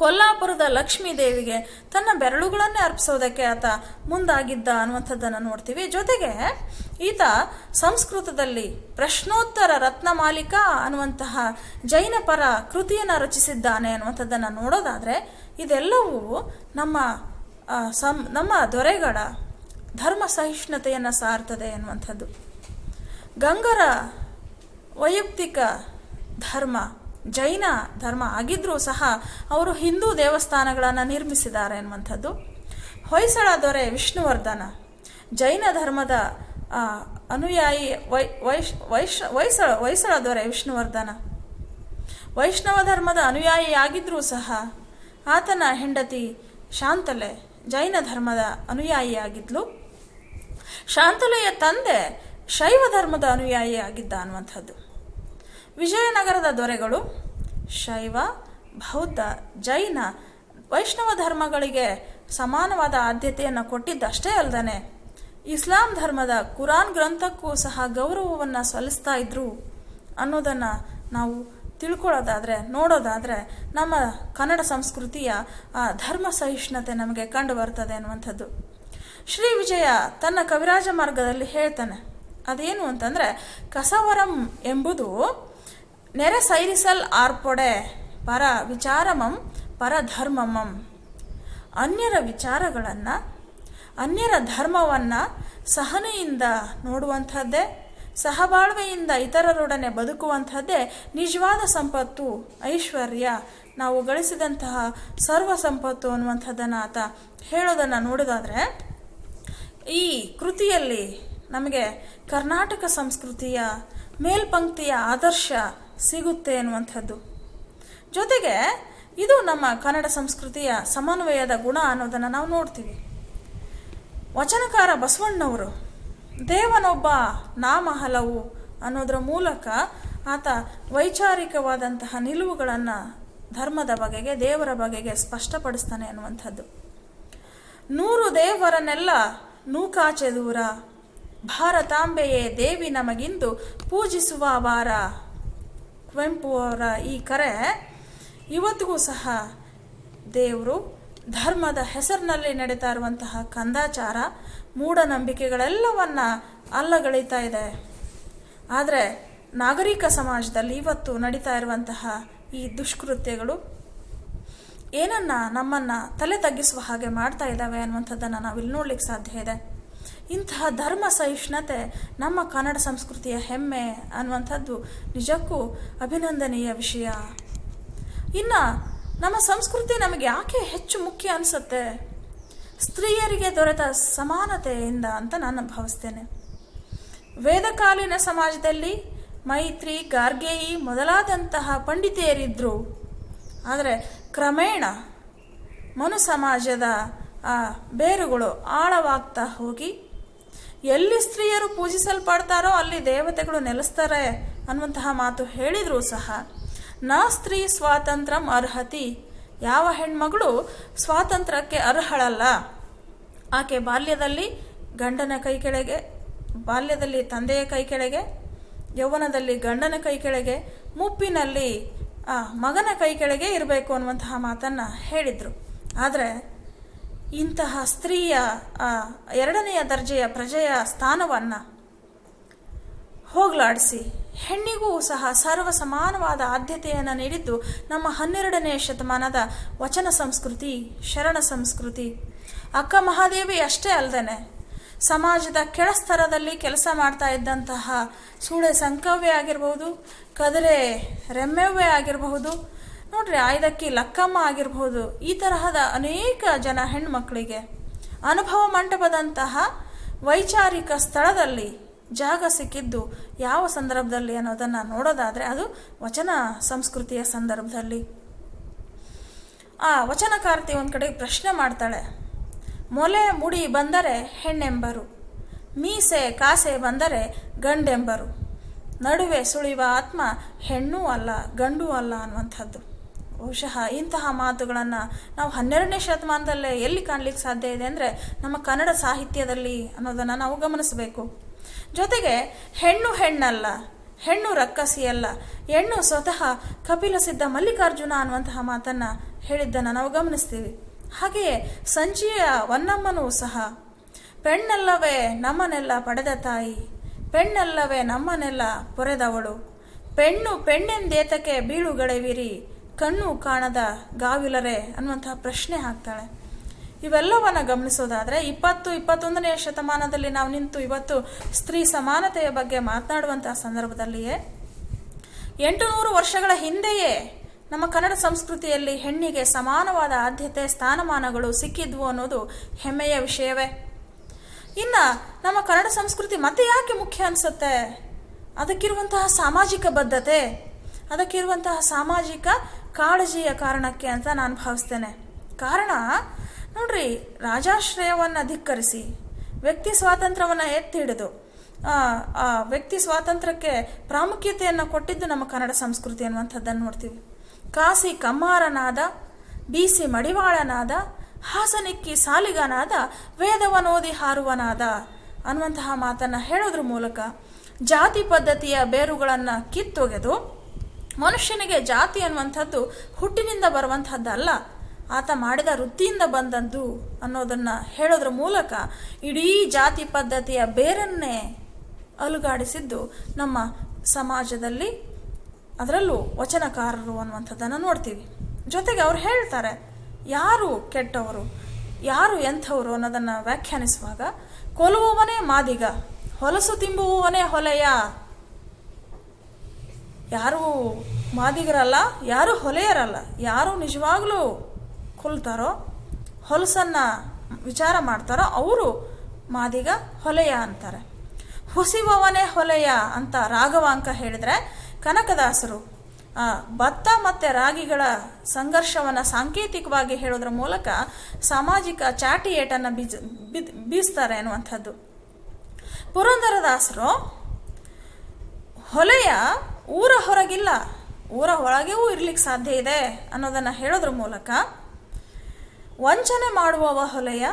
ಕೊಲ್ಲಾಪುರದ ಲಕ್ಷ್ಮೀ ದೇವಿಗೆ ತನ್ನ ಬೆರಳುಗಳನ್ನೇ ಅರ್ಪಿಸೋದಕ್ಕೆ ಆತ ಮುಂದಾಗಿದ್ದ ಅನ್ನುವಂಥದ್ದನ್ನು ನೋಡ್ತೀವಿ. ಜೊತೆಗೆ ಈತ ಸಂಸ್ಕೃತದಲ್ಲಿ ಪ್ರಶ್ನೋತ್ತರ ರತ್ನಮಾಲಿಕಾ ಅನ್ನುವಂತಹ ಜೈನ ಪರ ಕೃತಿಯನ್ನು ರಚಿಸಿದ್ದಾನೆ ಅನ್ನುವಂಥದ್ದನ್ನು ನೋಡೋದಾದರೆ, ಇದೆಲ್ಲವೂ ನಮ್ಮ ದೊರೆಗಳ ಧರ್ಮ ಸಹಿಷ್ಣುತೆಯನ್ನು ಸಾರ್ತದೆ ಅನ್ನುವಂಥದ್ದು. ಗಂಗರ ವೈಯಕ್ತಿಕ ಧರ್ಮ ಜೈನ ಧರ್ಮ ಆಗಿದ್ದರೂ ಸಹ ಅವರು ಹಿಂದೂ ದೇವಸ್ಥಾನಗಳನ್ನು ನಿರ್ಮಿಸಿದ್ದಾರೆ ಅನ್ನುವಂಥದ್ದು. ಹೊಯ್ಸಳ ದೊರೆ ವಿಷ್ಣುವರ್ಧನ ಜೈನ ಧರ್ಮದ ಅನುಯಾಯಿ. ಹೊಯ್ಸಳ ದೊರೆ ವಿಷ್ಣುವರ್ಧನ ವೈಷ್ಣವ ಧರ್ಮದ ಅನುಯಾಯಿಯಾಗಿದ್ದರೂ ಸಹ ಆತನ ಹೆಂಡತಿ ಶಾಂತಲೆ ಜೈನ ಧರ್ಮದ ಅನುಯಾಯಿಯಾಗಿದ್ಲು. ಶಾಂತಲೆಯ ತಂದೆ ಶೈವ ಧರ್ಮದ ಅನುಯಾಯಿಯಾಗಿದ್ದ ಅನ್ನುವಂಥದ್ದು. ವಿಜಯನಗರದ ದೊರೆಗಳು ಶೈವ, ಬೌದ್ಧ, ಜೈನ, ವೈಷ್ಣವ ಧರ್ಮಗಳಿಗೆ ಸಮಾನವಾದ ಆದ್ಯತೆಯನ್ನು ಕೊಟ್ಟಿದ್ದಷ್ಟೇ ಅಲ್ಲದೆ ಇಸ್ಲಾಂ ಧರ್ಮದ ಕುರಾನ್ ಗ್ರಂಥಕ್ಕೂ ಸಹ ಗೌರವವನ್ನು ಸಲ್ಲಿಸ್ತಾ ಇದ್ರು ಅನ್ನೋದನ್ನು ನಾವು ತಿಳ್ಕೊಳ್ಳೋದಾದರೆ, ನೋಡೋದಾದರೆ ನಮ್ಮ ಕನ್ನಡ ಸಂಸ್ಕೃತಿಯ ಧರ್ಮ ಸಹಿಷ್ಣುತೆ ನಮಗೆ ಕಂಡು ಬರ್ತದೆ ಅನ್ನುವಂಥದ್ದು. ಶ್ರೀ ವಿಜಯ ತನ್ನ ಕವಿರಾಜ ಮಾರ್ಗದಲ್ಲಿ ಹೇಳ್ತಾನೆ. ಅದೇನು ಅಂತಂದರೆ, ಕಸವರಂ ಎಂಬುದು ನೆರೆ ಸೈರಿಸಲ್ ಆರ್ಪೊಡೆ ಪರ ವಿಚಾರಮಂ ಪರಧರ್ಮಮಂ. ಅನ್ಯರ ವಿಚಾರಗಳನ್ನು, ಅನ್ಯರ ಧರ್ಮವನ್ನು ಸಹನೆಯಿಂದ ನೋಡುವಂಥದ್ದೇ, ಸಹಬಾಳ್ವೆಯಿಂದ ಇತರರೊಡನೆ ಬದುಕುವಂಥದ್ದೇ ನಿಜವಾದ ಸಂಪತ್ತು, ಐಶ್ವರ್ಯ, ನಾವು ಗಳಿಸಿದಂತಹ ಸರ್ವ ಸಂಪತ್ತು ಅನ್ನುವಂಥದ್ದನ್ನು ಆತ ಹೇಳೋದನ್ನು ನೋಡೋದಾದರೆ, ಈ ಕೃತಿಯಲ್ಲಿ ನಮಗೆ ಕರ್ನಾಟಕ ಸಂಸ್ಕೃತಿಯ ಮೇಲ್ಪಂಕ್ತಿಯ ಆದರ್ಶ ಸಿಗುತ್ತೆ ಅನ್ನುವಂಥದ್ದು. ಜೊತೆಗೆ ಇದು ನಮ್ಮ ಕನ್ನಡ ಸಂಸ್ಕೃತಿಯ ಸಮನ್ವಯದ ಗುಣ ಅನ್ನೋದನ್ನು ನಾವು ನೋಡ್ತೀವಿ. ವಚನಕಾರ ಬಸವಣ್ಣವರು ದೇವನೊಬ್ಬ ನಾಮ ಹಲವು ಅನ್ನೋದರ ಮೂಲಕ ಆತ ವೈಚಾರಿಕವಾದಂತಹ ನಿಲುವುಗಳನ್ನು ಧರ್ಮದ ಬಗೆಗೆ, ದೇವರ ಬಗೆಗೆ ಸ್ಪಷ್ಟಪಡಿಸ್ತಾನೆ ಅನ್ನುವಂಥದ್ದು. 100 ದೇವರನ್ನೆಲ್ಲ ನೂಕಾಚೆ ದೂರ, ಭಾರತಾಂಬೆಯೇ ದೇವಿ ನಮಗಿಂದು ಪೂಜಿಸುವ ವಾರ. ಕುವೆಂಪು ಅವರ ಈ ಕರೆ ಇವತ್ತಿಗೂ ಸಹ ದೇವರು, ಧರ್ಮದ ಹೆಸರಿನಲ್ಲಿ ನಡೀತಾ ಇರುವಂತಹ ಕಂದಾಚಾರ, ಮೂಢನಂಬಿಕೆಗಳೆಲ್ಲವನ್ನ ಅಲ್ಲಗಳೀತಾ ಇದೆ. ಆದರೆ ನಾಗರಿಕ ಸಮಾಜದಲ್ಲಿ ಇವತ್ತು ನಡೀತಾ ಇರುವಂತಹ ಈ ದುಷ್ಕೃತ್ಯಗಳು ನಮ್ಮನ್ನು ತಲೆ ತಗ್ಗಿಸುವ ಹಾಗೆ ಮಾಡ್ತಾ ಇದ್ದಾವೆ ಅನ್ನುವಂಥದ್ದನ್ನು ನಾವಿಲ್ಲಿ ನೋಡ್ಲಿಕ್ಕೆ ಸಾಧ್ಯ ಇದೆ. ಇಂತಹ ಧರ್ಮ ಸಹಿಷ್ಣುತೆ ನಮ್ಮ ಕನ್ನಡ ಸಂಸ್ಕೃತಿಯ ಹೆಮ್ಮೆ ಅನ್ನುವಂಥದ್ದು ನಿಜಕ್ಕೂ ಅಭಿನಂದನೀಯ ವಿಷಯ. ಇನ್ನು ನಮ್ಮ ಸಂಸ್ಕೃತಿ ನಮಗೆ ಯಾಕೆ ಹೆಚ್ಚು ಮುಖ್ಯ ಅನಿಸುತ್ತೆ? ಸ್ತ್ರೀಯರಿಗೆ ದೊರೆತ ಸಮಾನತೆಯಿಂದ ಅಂತ ನಾನು ಭಾವಿಸ್ತೇನೆ. ವೇದಕಾಲೀನ ಸಮಾಜದಲ್ಲಿ ಮೈತ್ರಿ, ಗಾರ್ಗೇಯಿ ಮೊದಲಾದಂತಹ ಪಂಡಿತೆಯರಿದ್ದರು. ಆದರೆ ಕ್ರಮೇಣ ಮನು ಸಮಾಜದ ಆ ಬೇರುಗಳು ಆಳವಾಗ್ತಾ ಹೋಗಿ ಎಲ್ಲಿ ಸ್ತ್ರೀಯರು ಪೂಜಿಸಲ್ಪಡ್ತಾರೋ ಅಲ್ಲಿ ದೇವತೆಗಳು ನೆಲೆಸ್ತಾರೆ ಅನ್ನುವಂತಹ ಮಾತು ಹೇಳಿದರೂ ಸಹ ನ ಸ್ತ್ರೀ ಸ್ವಾತಂತ್ರ್ಯಂ ಅರ್ಹತಿ, ಯಾವ ಹೆಣ್ಮಗಳು ಸ್ವಾತಂತ್ರ್ಯಕ್ಕೆ ಅರ್ಹಳಲ್ಲ. ಆಕೆ ಬಾಲ್ಯದಲ್ಲಿ ಗಂಡನ ಕೈ ಕೆಳಗೆ, ಬಾಲ್ಯದಲ್ಲಿ ತಂದೆಯ ಕೈ ಕೆಳಗೆ, ಯೌವನದಲ್ಲಿ ಗಂಡನ ಕೈ ಕೆಳಗೆ, ಮುಪ್ಪಿನಲ್ಲಿ ಮಗನ ಕೈ ಕೆಳಗೆ ಇರಬೇಕು ಅನ್ನುವಂತಹ ಮಾತನ್ನು ಹೇಳಿದರು. ಆದರೆ ಇಂತಹ ಸ್ತ್ರೀಯ ಎರಡನೆಯ ದರ್ಜೆಯ ಪ್ರಜೆಯ ಸ್ಥಾನವನ್ನು ಹೋಗಲಾಡಿಸಿ ಹೆಣ್ಣಿಗೂ ಸಹ ಸರ್ವ ಸಮಾನವಾದ ಆದ್ಯತೆಯನ್ನು ನೀಡಿದ್ದು ನಮ್ಮ 12ನೇ ಶತಮಾನದ ವಚನ ಸಂಸ್ಕೃತಿ, ಶರಣ ಸಂಸ್ಕೃತಿ. ಅಕ್ಕ ಮಹಾದೇವಿ ಅಷ್ಟೇ ಅಲ್ಲದೆ ಸಮಾಜದ ಕೆಳಸ್ತರದಲ್ಲಿ ಕೆಲಸ ಮಾಡ್ತಾ ಇದ್ದಂತಹ ಸೂಳೆ ಸಂಕವ್ಯ ಆಗಿರಬಹುದು, ಕದರೆ ರೆಮ್ಮೆವ್ವೆ ಆಗಿರಬಹುದು, ನೋಡ್ರಿ ಆಯ್ದಕ್ಕಿ ಲಕ್ಕಮ್ಮ ಆಗಿರಬಹುದು, ಈ ತರಹದ ಅನೇಕ ಜನ ಹೆಣ್ಮಕ್ಕಳಿಗೆ ಅನುಭವ ಮಂಟಪದಂತಹ ವೈಚಾರಿಕ ಸ್ಥಳದಲ್ಲಿ ಜಾಗ ಸಿಕ್ಕಿದ್ದು ಯಾವ ಸಂದರ್ಭದಲ್ಲಿ ಅನ್ನೋದನ್ನು ನೋಡೋದಾದರೆ ಅದು ವಚನ ಸಂಸ್ಕೃತಿಯ ಸಂದರ್ಭದಲ್ಲಿ. ಆ ವಚನಕಾರ್ತಿ ಒಂದು ಕಡೆ ಪ್ರಶ್ನೆ ಮಾಡ್ತಾಳೆ, ಮೊಲೆ ಮುಡಿ ಬಂದರೆ ಹೆಣ್ಣೆಂಬರು, ಮೀಸೆ ಕಾಸೆ ಬಂದರೆ ಗಂಡೆಂಬರು, ನಡುವೆ ಸುಳಿವ ಆತ್ಮ ಹೆಣ್ಣೂ ಅಲ್ಲ ಗಂಡೂ ಅಲ್ಲ ಅನ್ನುವಂಥದ್ದು. ಬಹುಶಃ ಇಂತಹ ಮಾತುಗಳನ್ನು ನಾವು 12ನೇ ಶತಮಾನದಲ್ಲೇ ಎಲ್ಲಿ ಕಾಣಲಿಕ್ಕೆ ಸಾಧ್ಯ ಇದೆ ಅಂದರೆ ನಮ್ಮ ಕನ್ನಡ ಸಾಹಿತ್ಯದಲ್ಲಿ ಅನ್ನೋದನ್ನು ನಾವು ಗಮನಿಸಬೇಕು. ಜೊತೆಗೆ ಹೆಣ್ಣು ಹೆಣ್ಣಲ್ಲ, ಹೆಣ್ಣು ರಕ್ಕಸಿಯಲ್ಲ, ಹೆಣ್ಣು ಸ್ವತಃ ಕಪಿಲ ಸಿದ್ಧ ಮಲ್ಲಿಕಾರ್ಜುನ ಅನ್ನುವಂತಹ ಮಾತನ್ನು ಹೇಳಿದ್ದನ್ನು ನಾವು ಗಮನಿಸ್ತೀವಿ. ಹಾಗೆಯೇ ಸಂಚಿಯ ಹೊನ್ನಮ್ಮನೂ ಸಹ ಪೆಣ್ಣಲ್ಲವೇ ನಮ್ಮನ್ನೆಲ್ಲ ಪಡೆದ ತಾಯಿ, ಪೆಣ್ಣಲ್ಲವೇ ನಮ್ಮನ್ನೆಲ್ಲ ಪೊರೆದವಳು, ಪೆಣ್ಣು ಪೆಣ್ಣೆಂದೇತಕ್ಕೆ ಬೀಳುಗಳೆವಿರಿ, ಕಣ್ಣು ಕಾಣದ ಗಾವಿಲರೆ ಅನ್ನುವಂತಹ ಪ್ರಶ್ನೆ ಹಾಕ್ತಾಳೆ. ಇವೆಲ್ಲವನ್ನು ಗಮನಿಸೋದಾದರೆ 20-21ನೇ ಶತಮಾನದಲ್ಲಿ ನಾವು ನಿಂತು ಇವತ್ತು ಸ್ತ್ರೀ ಸಮಾನತೆಯ ಬಗ್ಗೆ ಮಾತನಾಡುವಂತಹ ಸಂದರ್ಭದಲ್ಲಿಯೇ 800 ವರ್ಷಗಳ ಹಿಂದೆಯೇ ನಮ್ಮ ಕನ್ನಡ ಸಂಸ್ಕೃತಿಯಲ್ಲಿ ಹೆಣ್ಣಿಗೆ ಸಮಾನವಾದ ಆದ್ಯತೆ, ಸ್ಥಾನಮಾನಗಳು ಸಿಕ್ಕಿದ್ವು ಅನ್ನೋದು ಹೆಮ್ಮೆಯ ವಿಷಯವೇ. ಇನ್ನು ನಮ್ಮ ಕನ್ನಡ ಸಂಸ್ಕೃತಿ ಮತ್ತೆ ಯಾಕೆ ಮುಖ್ಯ ಅನಿಸುತ್ತೆ? ಅದಕ್ಕಿರುವಂತಹ ಸಾಮಾಜಿಕ ಬದ್ಧತೆ, ಅದಕ್ಕಿರುವಂತಹ ಸಾಮಾಜಿಕ ಕಾಳಜಿಯ ಕಾರಣಕ್ಕೆ ಅಂತ ನಾನು ಭಾವಿಸ್ತೇನೆ. ಕಾರಣ ನೋಡ್ರಿ, ರಾಜಾಶ್ರಯವನ್ನು ಧಿಕ್ಕರಿಸಿ ವ್ಯಕ್ತಿ ಸ್ವಾತಂತ್ರ್ಯವನ್ನು ಎತ್ತಿ ಹಿಡಿದು ಆ ವ್ಯಕ್ತಿ ಸ್ವಾತಂತ್ರ್ಯಕ್ಕೆ ಪ್ರಾಮುಖ್ಯತೆಯನ್ನು ಕೊಟ್ಟಿದ್ದು ನಮ್ಮ ಕನ್ನಡ ಸಂಸ್ಕೃತಿ ಅನ್ನುವಂಥದ್ದನ್ನು ನೋಡ್ತೀವಿ. ಕಾಸಿ ಕಮ್ಮಾರನಾದ, ಬೀಸಿ ಮಡಿವಾಳನಾದ, ಹಾಸನಿಕ್ಕಿ ಸಾಲಿಗನಾದ, ವೇದವನೋದಿ ಹಾರುವನಾದ ಅನ್ನುವಂತಹ ಮಾತನ್ನು ಹೇಳೋದ್ರ ಮೂಲಕ ಜಾತಿ ಪದ್ಧತಿಯ ಬೇರುಗಳನ್ನು ಕಿತ್ತೊಗೆದು ಮನುಷ್ಯನಿಗೆ ಜಾತಿ ಅನ್ನುವಂಥದ್ದು ಹುಟ್ಟಿನಿಂದ ಬರುವಂಥದ್ದಲ್ಲ, ಆತ ಮಾಡಿದ ವೃತ್ತಿಯಿಂದ ಬಂದದ್ದು ಅನ್ನೋದನ್ನು ಹೇಳೋದ್ರ ಮೂಲಕ ಇಡೀ ಜಾತಿ ಪದ್ಧತಿಯ ಬೇರನ್ನೇ ಅಲುಗಾಡಿಸಿದ್ದು ನಮ್ಮ ಸಮಾಜದಲ್ಲಿ, ಅದರಲ್ಲೂ ವಚನಕಾರರು ಅನ್ನುವಂಥದ್ದನ್ನು ನೋಡ್ತೀವಿ. ಜೊತೆಗೆ ಅವ್ರು ಹೇಳ್ತಾರೆ ಯಾರು ಕೆಟ್ಟವರು, ಯಾರು ಎಂಥವರು ಅನ್ನೋದನ್ನು ವ್ಯಾಖ್ಯಾನಿಸುವಾಗ, ಕೊಲ್ಲುವವನೇ ಮಾದಿಗ, ಹೊಲಸು ತಿಂಬುವವನೇ ಹೊಲೆಯ. ಯಾರು ಮಾದಿಗರಲ್ಲ, ಯಾರು ಹೊಲೆಯರಲ್ಲ, ಯಾರು ನಿಜವಾಗ್ಲೂ ಕೊಲ್ತಾರೋ, ಹೊಲಸನ್ನು ವಿಚಾರ ಮಾಡ್ತಾರೋ ಅವರು ಮಾದಿಗ, ಹೊಲೆಯ ಅಂತಾರೆ. ಹುಸಿವವನೇ ಹೊಲೆಯ ಅಂತ ರಾಘವಾಂಕ ಹೇಳಿದರೆ, ಕನಕದಾಸರು ಭತ್ತ ಮತ್ತು ರಾಗಿಗಳ ಸಂಘರ್ಷವನ್ನು ಸಾಂಕೇತಿಕವಾಗಿ ಹೇಳೋದ್ರ ಮೂಲಕ ಸಾಮಾಜಿಕ ಚಾಟಿ ಏಟನ್ನು ಬೀಸ್ತಾರೆ ಅನ್ನುವಂಥದ್ದು. ಪುರಂದರದಾಸರು ಹೊಲೆಯ ಊರ ಹೊರಗಿಲ್ಲ, ಊರ ಒಳಗೆಯೂ ಇರ್ಲಿಕ್ಕೆ ಸಾಧ್ಯ ಇದೆ ಅನ್ನೋದನ್ನು ಹೇಳೋದ್ರ ಮೂಲಕ ವಂಚನೆ ಮಾಡುವವ ಹೊಲೆಯ,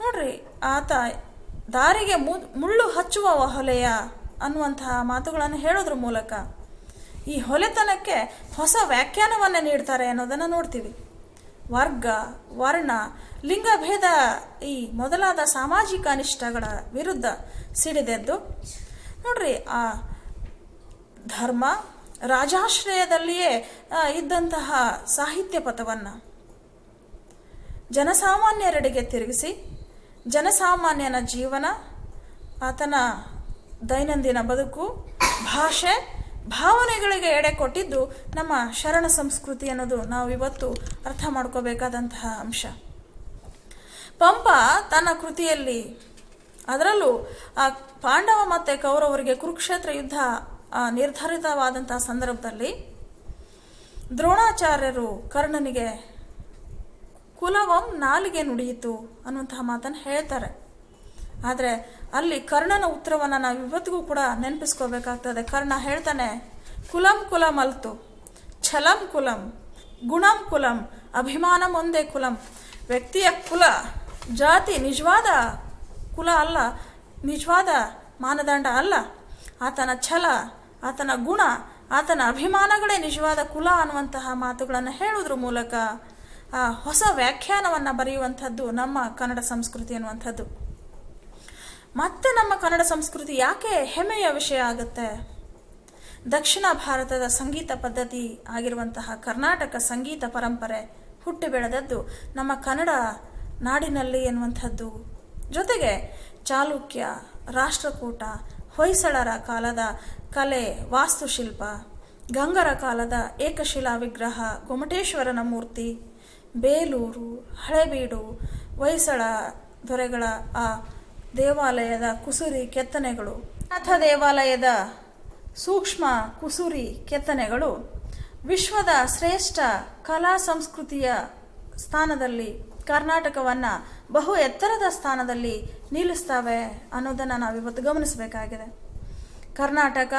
ನೋಡ್ರಿ ಆತ ದಾರಿಗೆ ಮುಳ್ಳು ಹಚ್ಚುವವ ಹೊಲೆಯ ಅನ್ನುವಂತಹ ಮಾತುಗಳನ್ನು ಹೇಳೋದ್ರ ಮೂಲಕ ಈ ಹೊಲೆತನಕ್ಕೆ ಹೊಸ ವ್ಯಾಖ್ಯಾನವನ್ನು ನೀಡ್ತಾರೆ ಅನ್ನೋದನ್ನು ನೋಡ್ತೀವಿ. ವರ್ಗ, ವರ್ಣ, ಲಿಂಗಭೇದ ಈ ಮೊದಲಾದ ಸಾಮಾಜಿಕ ಅನಿಷ್ಟಗಳ ವಿರುದ್ಧ ಸಿಡಿದೆದ್ದು, ನೋಡ್ರಿ ಆ ಧರ್ಮ ರಾಜಾಶ್ರಯದಲ್ಲಿಯೇ ಇದ್ದಂತಹ ಸಾಹಿತ್ಯ ಪಥವನ್ನು ಜನಸಾಮಾನ್ಯರೆಡೆಗೆ ತಿರುಗಿಸಿ, ಜನಸಾಮಾನ್ಯನ ಜೀವನ, ಆತನ ದೈನಂದಿನ ಬದುಕು, ಭಾಷೆ, ಭಾವನೆಗಳಿಗೆ ಎಡೆ ಕೊಟ್ಟಿದ್ದು ನಮ್ಮ ಶರಣ ಸಂಸ್ಕೃತಿ ಅನ್ನೋದು ನಾವು ಇವತ್ತು ಅರ್ಥ ಮಾಡ್ಕೋಬೇಕಾದಂತಹ ಅಂಶ. ಪಂಪ ತನ್ನ ಕೃತಿಯಲ್ಲಿ, ಅದರಲ್ಲೂ ಆ ಪಾಂಡವ ಮತ್ತು ಕೌರವರಿಗೆ ಕುರುಕ್ಷೇತ್ರ ಯುದ್ಧ ನಿರ್ಧಾರಿತವಾದಂತಹ ಸಂದರ್ಭದಲ್ಲಿ ದ್ರೋಣಾಚಾರ್ಯರು ಕರ್ಣನಿಗೆ ಕುಲವಂ ನಾಲಿಗೆ ನುಡಿಯಿತು ಅನ್ನುವಂತಹ ಮಾತನ್ನು ಹೇಳ್ತಾರೆ. ಆದರೆ ಅಲ್ಲಿ ಕರ್ಣನ ಉತ್ತರವನ್ನು ನಾವು ಇವತ್ತಿಗೂ ಕೂಡ ನೆನಪಿಸ್ಕೋಬೇಕಾಗ್ತದೆ. ಕರ್ಣ ಹೇಳ್ತಾನೆ, ಕುಲಂ ಕುಲಂ ಅಲ್ತು, ಛಲಂ ಕುಲಂ, ಗುಣಂ ಕುಲಂ, ಅಭಿಮಾನಂ ಒಂದೇ ಕುಲಂ. ವ್ಯಕ್ತಿಯ ಕುಲ, ಜಾತಿ ನಿಜವಾದ ಕುಲ ಅಲ್ಲ, ನಿಜವಾದ ಮಾನದಂಡ ಅಲ್ಲ. ಆತನ ಛಲ, ಆತನ ಗುಣ, ಆತನ ಅಭಿಮಾನಗಳೇ ನಿಜವಾದ ಕುಲ ಅನ್ನುವಂತಹ ಮಾತುಗಳನ್ನು ಹೇಳೋದ್ರ ಮೂಲಕ ಆ ಹೊಸ ವ್ಯಾಖ್ಯಾನವನ್ನು ಬರೆಯುವಂಥದ್ದು ನಮ್ಮ ಕನ್ನಡ ಸಂಸ್ಕೃತಿ ಅನ್ನುವಂಥದ್ದು. ಮತ್ತೆ ನಮ್ಮ ಕನ್ನಡ ಸಂಸ್ಕೃತಿ ಯಾಕೆ ಹೆಮ್ಮೆಯ ವಿಷಯ ಆಗುತ್ತೆ? ದಕ್ಷಿಣ ಭಾರತದ ಸಂಗೀತ ಪದ್ಧತಿ ಆಗಿರುವಂತಹ ಕರ್ನಾಟಕ ಸಂಗೀತ ಪರಂಪರೆ ಹುಟ್ಟಿ ಬೆಳೆದದ್ದು ನಮ್ಮ ಕನ್ನಡ ನಾಡಿನಲ್ಲಿ ಎನ್ನುವಂಥದ್ದು. ಜೊತೆಗೆ ಚಾಲುಕ್ಯ, ರಾಷ್ಟ್ರಕೂಟ, ಹೊಯ್ಸಳರ ಕಾಲದ ಕಲೆ, ವಾಸ್ತುಶಿಲ್ಪ, ಗಂಗರ ಕಾಲದ ಏಕಶಿಲಾ ವಿಗ್ರಹ, ಗೊಮಟೇಶ್ವರನ ಮೂರ್ತಿ, ಬೇಲೂರು, ಹಳೆಬೀಡು, ಹೊಯ್ಸಳ ದೊರೆಗಳ ಆ ದೇವಾಲಯದ ಕುಸುರಿ ಕೆತ್ತನೆಗಳು, ನಾಥ ದೇವಾಲಯದ ಸೂಕ್ಷ್ಮ ಕುಸುರಿ ಕೆತ್ತನೆಗಳು ವಿಶ್ವದ ಶ್ರೇಷ್ಠ ಕಲಾ ಸಂಸ್ಕೃತಿಯ ಸ್ಥಾನದಲ್ಲಿ ಕರ್ನಾಟಕವನ್ನು ಬಹು ಎತ್ತರದ ಸ್ಥಾನದಲ್ಲಿ ನಿಲ್ಲಿಸ್ತವೆ ಅನ್ನೋದನ್ನು ನಾವಿವತ್ತು ಗಮನಿಸಬೇಕಾಗಿದೆ. ಕರ್ನಾಟಕ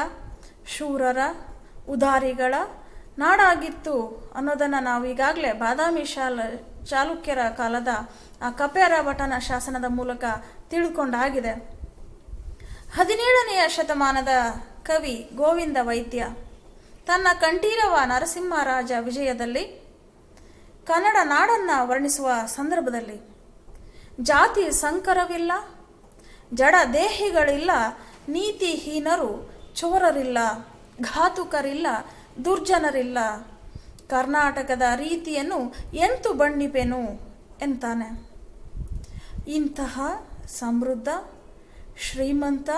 ಶೂರರ, ಉದಾರಿಗಳ ನಾಡಾಗಿತ್ತು ಅನ್ನೋದನ್ನು ನಾವು ಈಗಾಗಲೇ ಬಾದಾಮಿ ಚಾಲುಕ್ಯರ ಕಾಲದ ಆ ಕಪೇರ ಭಟನ ಶಾಸನದ ಮೂಲಕ ತಿಳ್ಕೊಂಡಾಗಿದೆ. 17ನೇ ಶತಮಾನದ ಕವಿ ಗೋವಿಂದ ವೈದ್ಯ ತನ್ನ ಕಂಠೀರವ ನರಸಿಂಹರಾಜ ವಿಜಯದಲ್ಲಿ ಕನ್ನಡ ನಾಡನ್ನು ವರ್ಣಿಸುವ ಸಂದರ್ಭದಲ್ಲಿ ಜಾತಿ ಸಂಕರವಿಲ್ಲ, ಜಡ ದೇಹಿಗಳಿಲ್ಲ, ನೀತಿಹೀನರು, ಚೋರರಿಲ್ಲ, ಘಾತುಕರಿಲ್ಲ, ದುರ್ಜನರಿಲ್ಲ, ಕರ್ನಾಟಕದ ರೀತಿಯನ್ನು ಎಂತು ಬಣ್ಣಿಪೆನು ಎಂತಾನೆ. ಇಂತಹ ಸಮೃದ್ಧ, ಶ್ರೀಮಂತ,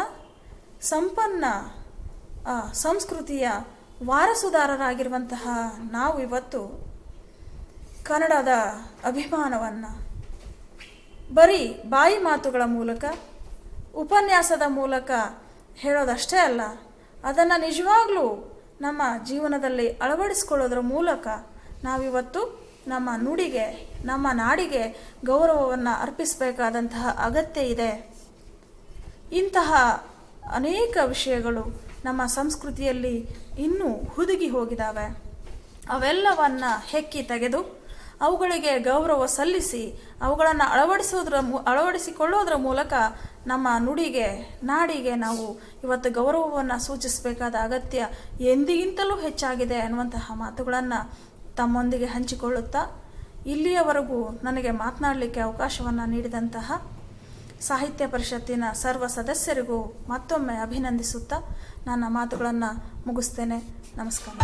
ಸಂಪನ್ನ ಸಂಸ್ಕೃತಿಯ ವಾರಸುದಾರರಾಗಿರುವಂತಹ ನಾವು ಇವತ್ತು ಕನ್ನಡದ ಅಭಿಮಾನವನ್ನು ಬರೀ ಬಾಯಿ ಮಾತುಗಳ ಮೂಲಕ, ಉಪನ್ಯಾಸದ ಮೂಲಕ ಹೇಳೋದಷ್ಟೇ ಅಲ್ಲ, ಅದನ್ನು ನಿಜವಾಗ್ಲೂ ನಮ್ಮ ಜೀವನದಲ್ಲಿ ಅಳವಡಿಸಿಕೊಳ್ಳೋದ್ರ ಮೂಲಕ ನಾವಿವತ್ತು ನಮ್ಮ ನುಡಿಗೆ, ನಮ್ಮ ನಾಡಿಗೆ ಗೌರವವನ್ನು ಅರ್ಪಿಸಬೇಕಾದಂತಹ ಅಗತ್ಯ ಇದೆ. ಇಂತಹ ಅನೇಕ ವಿಷಯಗಳು ನಮ್ಮ ಸಂಸ್ಕೃತಿಯಲ್ಲಿ ಇನ್ನೂ ಹುದುಗಿ ಹೋಗಿದ್ದಾವೆ. ಅವೆಲ್ಲವನ್ನು ಹೆಕ್ಕಿ ತೆಗೆದು ಅವುಗಳಿಗೆ ಗೌರವ ಸಲ್ಲಿಸಿ ಅವುಗಳನ್ನು ಅಳವಡಿಸಿಕೊಳ್ಳೋದ್ರ ಮೂಲಕ ನಮ್ಮ ನುಡಿಗೆ, ನಾಡಿಗೆ ನಾವು ಇವತ್ತು ಗೌರವವನ್ನು ಸೂಚಿಸಬೇಕಾದ ಅಗತ್ಯ ಎಂದಿಗಿಂತಲೂ ಹೆಚ್ಚಾಗಿದೆ ಅನ್ನುವಂತಹ ಮಾತುಗಳನ್ನು ತಮ್ಮೊಂದಿಗೆ ಹಂಚಿಕೊಳ್ಳುತ್ತಾ ಇಲ್ಲಿಯವರೆಗೂ ನನಗೆ ಮಾತನಾಡಲಿಕ್ಕೆ ಅವಕಾಶವನ್ನು ನೀಡಿದಂತಹ ಸಾಹಿತ್ಯ ಪರಿಷತ್ತಿನ ಸರ್ವ ಸದಸ್ಯರಿಗೂ ಮತ್ತೊಮ್ಮೆ ಅಭಿನಂದಿಸುತ್ತಾ ನನ್ನ ಮಾತುಗಳನ್ನು ಮುಗಿಸ್ತೇನೆ. ನಮಸ್ಕಾರ.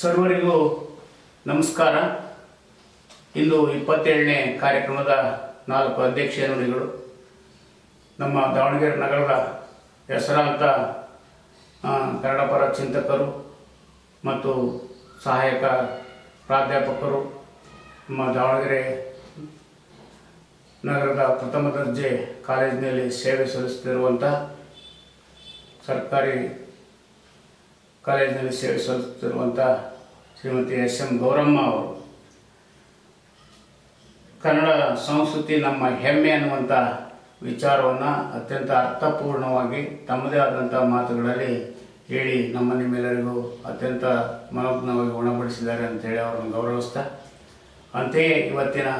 ಸರ್ವರಿಗೂ ನಮಸ್ಕಾರ. ಇಂದು 27ನೇ ಕಾರ್ಯಕ್ರಮದ 4 ಅಧ್ಯಕ್ಷೀಯ ನುಡಿಗಳು. ನಮ್ಮ ದಾವಣಗೆರೆ ನಗರದ ಹೆಸರಾಂತ ಕನ್ನಡ ಪರ ಚಿಂತಕರು ಮತ್ತು ಸಹಾಯಕ ಪ್ರಾಧ್ಯಾಪಕರು, ನಮ್ಮ ದಾವಣಗೆರೆ ನಗರದ ಪ್ರಥಮ ದರ್ಜೆ ಕಾಲೇಜಿನಲ್ಲಿ ಸೇವೆ ಸಲ್ಲಿಸುತ್ತಿರುವಂಥ ಸರ್ಕಾರಿ ಕಾಲೇಜಿನಲ್ಲಿ ಸೇವೆ ಸಲ್ಲಿಸುತ್ತಿರುವಂಥ ಶ್ರೀಮತಿ SM ಗೌರಮ್ಮ ಅವರು ಕನ್ನಡ ಸಂಸ್ಕೃತಿ ನಮ್ಮ ಹೆಮ್ಮೆ ಅನ್ನುವಂಥ ವಿಚಾರವನ್ನು ಅತ್ಯಂತ ಅರ್ಥಪೂರ್ಣವಾಗಿ ತಮ್ಮದೇ ಆದಂಥ ಮಾತುಗಳಲ್ಲಿ ಹೇಳಿ ನಿಮ್ಮೆಲ್ಲರಿಗೂ ಅತ್ಯಂತ ಮನೋಜ್ಞವಾಗಿ ಉಣಬಡಿಸಿದ್ದಾರೆ ಅಂತೇಳಿ ಅವರನ್ನು ಗೌರವಿಸ್ತಾ, ಅಂತೆಯೇ ಇವತ್ತಿನ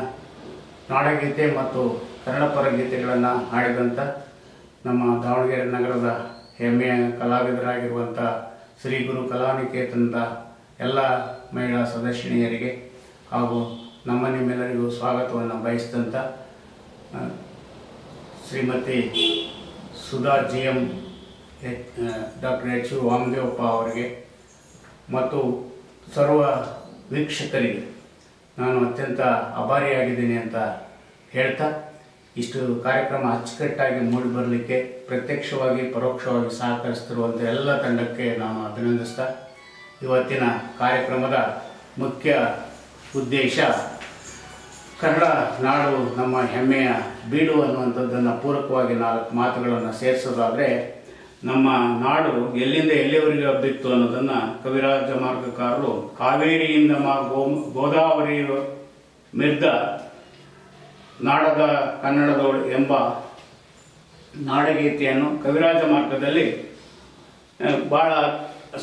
ನಾಡಗೀತೆ ಮತ್ತು ಕನ್ನಡ ಪರ ಗೀತೆಗಳನ್ನು ಹಾಡಿದಂಥ ನಮ್ಮ ದಾವಣಗೆರೆ ನಗರದ ಹೆಮ್ಮೆಯ ಕಲಾವಿದರಾಗಿರುವಂಥ ಶ್ರೀ ಗುರು ಕಲಾನಿಕೇತನದ ಎಲ್ಲ ಮಹಿಳಾ ಸದಸ್ಯನಿಯರಿಗೆ ಹಾಗೂ ನಿಮ್ಮೆಲ್ಲರಿಗೂ ಸ್ವಾಗತವನ್ನು ಬಯಸಿದಂಥ Shrimati Sudha GM, doctor H. Vamadevappa ಅವರಿಗೆ ಮತ್ತು ಸರ್ವ ವೀಕ್ಷಕರಿಗೆ ನಾನು ಅತ್ಯಂತ ಆಭಾರಿಯಾಗಿದ್ದೀನಿ ಅಂತ ಹೇಳ್ತಾ, ಇಷ್ಟು ಕಾರ್ಯಕ್ರಮ ಅಚ್ಚುಕಟ್ಟಾಗಿ ಮೂಡಿಬರಲಿಕ್ಕೆ ಪ್ರತ್ಯಕ್ಷವಾಗಿ ಪರೋಕ್ಷವಾಗಿ ಸಹಕರಿಸ್ತಿರುವಂಥ ಎಲ್ಲ ತಂಡಕ್ಕೆ ನಾನು ಅಭಿನಂದಿಸ್ತಾ ಇವತ್ತಿನ ಕಾರ್ಯಕ್ರಮದ ಮುಖ್ಯ ಉದ್ದೇಶ ಕನ್ನಡ ನಾಡು ನಮ್ಮ ಹೆಮ್ಮೆಯ ಬೀಡು ಅನ್ನುವಂಥದ್ದನ್ನು ಪೂರಕವಾಗಿ 4 ಮಾತುಗಳನ್ನು ಸೇರಿಸೋದಾದರೆ, ನಮ್ಮ ನಾಡು ಎಲ್ಲಿಂದ ಎಲ್ಲಿವರೆಗೆ ಹಬ್ಬಿತ್ತು ಅನ್ನೋದನ್ನು ಕವಿರಾಜ ಮಾರ್ಗಕಾರರು ಕಾವೇರಿಯಿಂದ ಗೋದಾವರಿ ಮಿರ್ದ ನಾಡದ ಕನ್ನಡದೋಳು ಎಂಬ ನಾಡಗೀತೆಯನ್ನು ಕವಿರಾಜ ಮಾರ್ಗದಲ್ಲಿ ಬಹಳ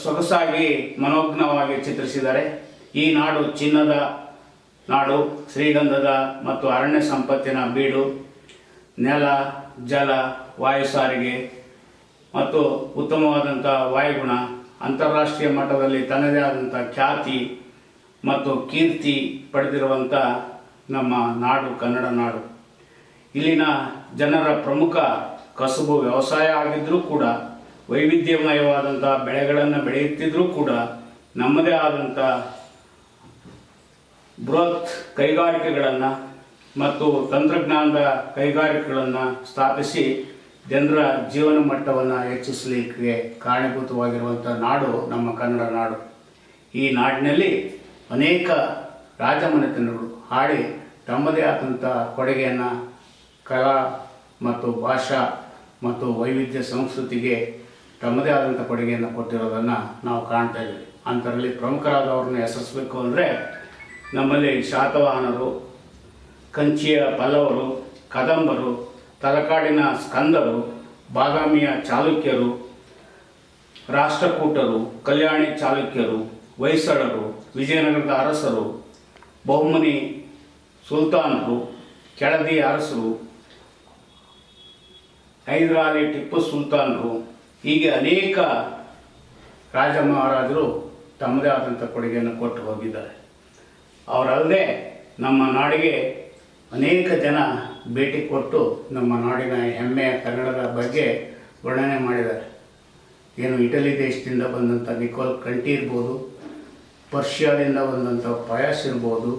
ಸೊಗಸಾಗಿ ಮನೋಜ್ಞವಾಗಿ ಚಿತ್ರಿಸಿದ್ದಾರೆ. ಈ ನಾಡು ಚಿನ್ನದ ನಾಡು, ಶ್ರೀಗಂಧದ ಮತ್ತು ಅರಣ್ಯ ಸಂಪತ್ತಿನ ಬೀಡು, ನೆಲ, ಜಲ, ವಾಯು ಸಾರಿಗೆ ಮತ್ತು ಉತ್ತಮವಾದಂಥ ವಾಯುಗುಣ, ಅಂತಾರಾಷ್ಟ್ರೀಯ ಮಟ್ಟದಲ್ಲಿ ತನ್ನದೇ ಆದಂಥ ಖ್ಯಾತಿ ಮತ್ತು ಕೀರ್ತಿ ಪಡೆದಿರುವಂಥ ನಮ್ಮ ನಾಡು ಕನ್ನಡ ನಾಡು. ಇಲ್ಲಿನ ಜನರ ಪ್ರಮುಖ ಕಸುಬು ವ್ಯವಸಾಯ ಆಗಿದ್ದರೂ ಕೂಡ, ವೈವಿಧ್ಯಮಯವಾದಂಥ ಬೆಳೆಗಳನ್ನು ಬೆಳೆಯುತ್ತಿದ್ದರೂ ಕೂಡ, ನಮ್ಮದೇ ಆದಂಥ ಬೃಹತ್ ಕೈಗಾರಿಕೆಗಳನ್ನು ಮತ್ತು ತಂತ್ರಜ್ಞಾನದ ಕೈಗಾರಿಕೆಗಳನ್ನು ಸ್ಥಾಪಿಸಿ ಜನರ ಜೀವನ ಮಟ್ಟವನ್ನು ಹೆಚ್ಚಿಸಲಿಕ್ಕೆ ಕಾರಣೀಭೂತವಾಗಿರುವಂಥ ನಾಡು ನಮ್ಮ ಕನ್ನಡ ನಾಡು. ಈ ನಾಡಿನಲ್ಲಿ ಅನೇಕ ರಾಜಮನೆತನಗಳು ಹಾಡಿ ತಮ್ಮದೇ ಆದಂಥ ಕೊಡುಗೆಯನ್ನು ಕಲಾ ಮತ್ತು ಭಾಷಾ ಮತ್ತು ವೈವಿಧ್ಯ ಸಂಸ್ಕೃತಿಗೆ ತಮ್ಮದೇ ಆದಂಥ ಕೊಡುಗೆಯನ್ನು ಕೊಟ್ಟಿರೋದನ್ನು ನಾವು ಕಾಣ್ತಾ ಇದ್ದೀವಿ. ಅಂಥರಲ್ಲಿ ಪ್ರಮುಖರಾದವ್ರನ್ನ ಹೆಸರಿಸಬೇಕು ಅಂದರೆ, ನಮ್ಮಲ್ಲಿ ಶಾತವಾಹನರು, ಕಂಚಿಯ ಪಲ್ಲವರು, ಕದಂಬರು, ತಲಕಾಡಿನ ಸ್ಕಂದರು, ಬಾದಾಮಿಯ ಚಾಲುಕ್ಯರು, ರಾಷ್ಟ್ರಕೂಟರು, ಕಲ್ಯಾಣಿ ಚಾಲುಕ್ಯರು, ಹೊಯ್ಸಳರು, ವಿಜಯನಗರದ ಅರಸರು, ಬಹುಮನಿ ಸುಲ್ತಾನರು, ಕೆಳದಿ ಅರಸರು, ಹೈದರಾಲಿ ಟಿಪ್ಪು ಸುಲ್ತಾನರು, ಹೀಗೆ ಅನೇಕ ರಾಜ ಮಹಾರಾಜರು ತಮ್ಮದೇ ಆದಂಥ ಕೊಡುಗೆಯನ್ನು ಕೊಟ್ಟು ಹೋಗಿದ್ದಾರೆ. ಅವರಲ್ಲದೆ ನಮ್ಮ ನಾಡಿಗೆ ಅನೇಕ ಜನ ಭೇಟಿ ಕೊಟ್ಟು ನಮ್ಮ ನಾಡಿನ ಹೆಮ್ಮೆಯ ಕನ್ನಡದ ಬಗ್ಗೆ ವರ್ಣನೆ ಮಾಡಿದ್ದಾರೆ. ಏನು ಇಟಲಿ ದೇಶದಿಂದ ಬಂದಂಥ ನಿಕೋಲ್ ಕಂಟಿ ಇರ್ಬೋದು, ಪರ್ಷಿಯಾದಿಂದ ಬಂದಂಥ ಪಯಾಸ್ ಇರ್ಬೋದು,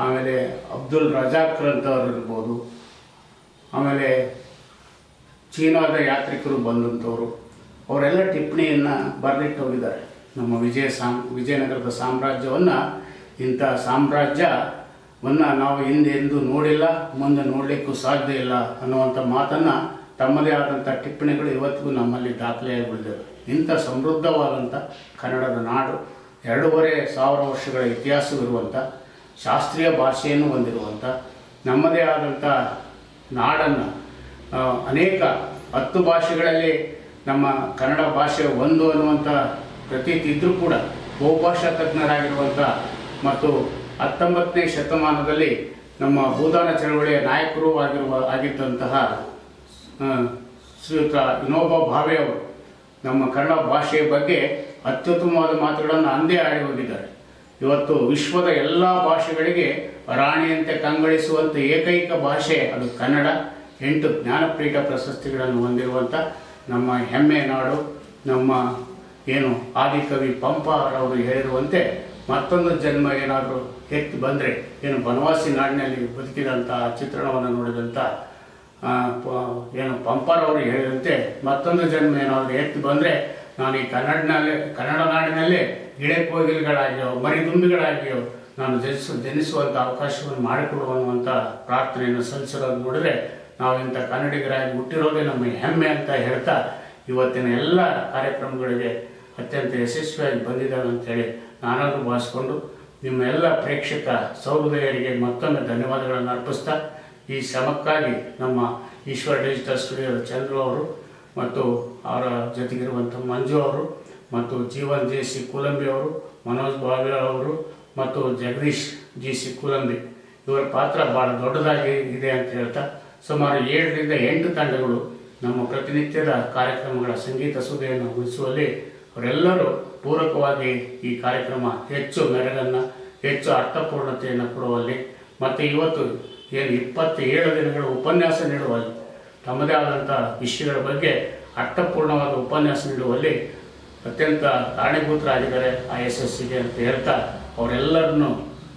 ಆಮೇಲೆ ಅಬ್ದುಲ್ ರಜಾಕ್ ಅಂತವ್ರು ಇರ್ಬೋದು, ಆಮೇಲೆ ಚೀನಾದ ಯಾತ್ರಿಕರು ಬಂದಂಥವರು, ಅವರೆಲ್ಲ ಟಿಪ್ಪಣಿಯನ್ನು ಬರೆದಿಟ್ಟು ಹೋಗಿದ್ದಾರೆ. ನಮ್ಮ ವಿಜಯನಗರದ ಸಾಮ್ರಾಜ್ಯವನ್ನು, ಇಂಥ ಸಾಮ್ರಾಜ್ಯವನ್ನು ನಾವು ಹಿಂದೆಂದೂ ನೋಡಿಲ್ಲ, ಮುಂದೆ ನೋಡಲಿಕ್ಕೂ ಸಾಧ್ಯ ಇಲ್ಲ ಅನ್ನುವಂಥ ಮಾತನ್ನು ತಮ್ಮದೇ ಆದಂಥ ಟಿಪ್ಪಣಿಗಳು ಇವತ್ತಿಗೂ ನಮ್ಮಲ್ಲಿ ದಾಖಲೆಯಾಗಿ ಉಳಿದಿವೆ. ಇಂಥ ಸಮೃದ್ಧವಾದಂಥ ಕನ್ನಡದ ನಾಡು, 2500 ವರ್ಷಗಳ ಇತಿಹಾಸವಿರುವಂಥ, ಶಾಸ್ತ್ರೀಯ ಭಾಷೆಯನ್ನು ಹೊಂದಿರುವಂಥ ನಮ್ಮದೇ ಆದಂಥ ನಾಡನ್ನು ಅನೇಕ 10 ಭಾಷೆಗಳಲ್ಲಿ ನಮ್ಮ ಕನ್ನಡ ಭಾಷೆ ಒಂದು ಅನ್ನುವಂಥ ಪ್ರತೀತಿ ಇದ್ದರೂ ಕೂಡ, ಬಹುಭಾಷಾ ತಜ್ಞರಾಗಿರುವಂಥ ಮತ್ತು 19ನೇ ಶತಮಾನದಲ್ಲಿ ನಮ್ಮ ಭೂದಾನ ಚಳವಳಿಯ ನಾಯಕರೂ ಆಗಿದ್ದಂತಹ ಶ್ರೀಯುತ ವಿನೋಬಾ ಭಾವೆ ಅವರು ನಮ್ಮ ಕನ್ನಡ ಭಾಷೆಯ ಬಗ್ಗೆ ಅತ್ಯುತ್ತಮವಾದ ಮಾತುಗಳನ್ನು ಅಂದೇ ಆಡಿ ಹೋಗಿದ್ದಾರೆ. ಇವತ್ತು ವಿಶ್ವದ ಎಲ್ಲ ಭಾಷೆಗಳಿಗೆ ರಾಣಿಯಂತೆ ಕಂಗೊಳಿಸುವಂಥ ಏಕೈಕ ಭಾಷೆ ಅದು ಕನ್ನಡ. 8 ಜ್ಞಾನಪೀಠ ಪ್ರಶಸ್ತಿಗಳನ್ನು ಹೊಂದಿರುವಂಥ ನಮ್ಮ ಹೆಮ್ಮೆ ನಾಡು. ನಮ್ಮ ಏನು ಆದಿಕವಿ ಪಂಪರವರು ಹೇಳಿರುವಂತೆ, ಮತ್ತೊಂದು ಜನ್ಮ ಏನಾದರೂ ಎತ್ತಿ ಬಂದರೆ, ಏನು ಬನವಾಸಿ ನಾಡಿನಲ್ಲಿ ಬದುಕಿದಂಥ ಚಿತ್ರಣವನ್ನು ನೋಡಿದಂಥ ಏನು ಪಂಪರವರು ಹೇಳಿದಂತೆ, ಮತ್ತೊಂದು ಜನ್ಮ ಏನಾದರೂ ಎತ್ತಿ ಬಂದರೆ ನಾನು ಈ ಕನ್ನಡ ನಾಡಿನಲ್ಲೇ ಗಿಳೆಕೋಗಿಲ್ಗಳಾಗಿಯೋ ಮರಿದುಂಬಿಗಳಾಗಿಯೋ ನಾನು ಜನಿಸುವಂಥ ಅವಕಾಶವನ್ನು ಮಾಡಿಕೊಡುವಂಥ ಪ್ರಾರ್ಥನೆಯನ್ನು ಸಲ್ಲಿಸಿರೋದು ನೋಡಿದರೆ, ನಾವು ಇಂಥ ಕನ್ನಡಿಗರಾಗಿ ಹುಟ್ಟಿರೋದೇ ನಮ್ಮ ಹೆಮ್ಮೆ ಅಂತ ಹೇಳ್ತಾ, ಇವತ್ತಿನ ಎಲ್ಲ ಕಾರ್ಯಕ್ರಮಗಳಿಗೆ ಅತ್ಯಂತ ಯಶಸ್ವಿಯಾಗಿ ಬಂದಿದ್ದಾವೆ ಅಂತೇಳಿ ನಾನಾದರೂ ಭಾವಿಸ್ಕೊಂಡು ನಿಮ್ಮ ಎಲ್ಲ ಪ್ರೇಕ್ಷಕ ಸಹೃದಯರಿಗೆ ಮತ್ತೊಮ್ಮೆ ಧನ್ಯವಾದಗಳನ್ನು ಅರ್ಪಿಸ್ತಾ, ಈ ಶ್ರಮಕ್ಕಾಗಿ ನಮ್ಮ ಈಶ್ವರ್ ಡಿಜಿಟಲ್ ಸ್ಟುಡಿಯೋದ ಚಂದ್ರು ಅವರು ಮತ್ತು ಅವರ ಜೊತೆಗಿರುವಂಥ ಮಂಜು ಅವರು ಮತ್ತು ಜೀವನ್ JC ಕೂಲಂಬಿ ಅವರು, ಮನೋಜ್ ಬಾವಿ ಅವರು ಮತ್ತು ಜಗದೀಶ್ GC ಕೂಲಂಬಿ, ಇವರ ಪಾತ್ರ ಭಾಳ ದೊಡ್ಡದಾಗಿ ಇದೆ ಅಂತ ಹೇಳ್ತಾ, ಸುಮಾರು 7 ರಿಂದ 8 ತಂಡಗಳು ನಮ್ಮ ಪ್ರತಿನಿತ್ಯದ ಕಾರ್ಯಕ್ರಮಗಳ ಸಂಗೀತ ಸುಧೆಯನ್ನು ಉಳಿಸುವಲ್ಲಿ ಅವರೆಲ್ಲರೂ ಪೂರಕವಾಗಿ ಈ ಕಾರ್ಯಕ್ರಮ ಹೆಚ್ಚು ಮೆರಗನ್ನು, ಹೆಚ್ಚು ಅರ್ಥಪೂರ್ಣತೆಯನ್ನು ಕೊಡುವಲ್ಲಿ ಮತ್ತು ಇವತ್ತು ಏನು 27 ದಿನಗಳ ಉಪನ್ಯಾಸ ನೀಡುವಲ್ಲಿ, ತಮ್ಮದೇ ಆದಂಥ ವಿಷಯಗಳ ಬಗ್ಗೆ ಅರ್ಥಪೂರ್ಣವಾದ ಉಪನ್ಯಾಸ ನೀಡುವಲ್ಲಿ ಅತ್ಯಂತ ಕಾರಣೀಭೂತರಾಗಿದ್ದಾರೆ ಆ ಯಶಸ್ಸಿಗೆ ಅಂತ ಹೇಳ್ತಾ, ಅವರೆಲ್ಲರನ್ನು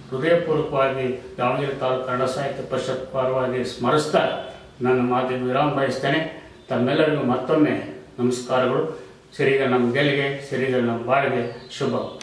ಹೃದಯಪೂರ್ವಕವಾಗಿ ದಾವಣಗೆರೆ ತಾಲೂಕು ಕನ್ನಡ ಸಾಹಿತ್ಯ ಪರಿಷತ್ ಪರವಾಗಿ ಸ್ಮರಿಸ್ತಾ, ನನ್ನ ಮಾತಿಗೆ ವಿರಾಮ ಬಯಸ್ತೇನೆ. ತಮ್ಮೆಲ್ಲರಿಗೂ ಮತ್ತೊಮ್ಮೆ ನಮಸ್ಕಾರಗಳು. ಸಿರಿಗ ನಮ್ಮ ಗೆಲಿಗೆ, ಸಿರಿಗ ನಮ್ಮ ಬಾಳಿಗೆ ಶುಭ.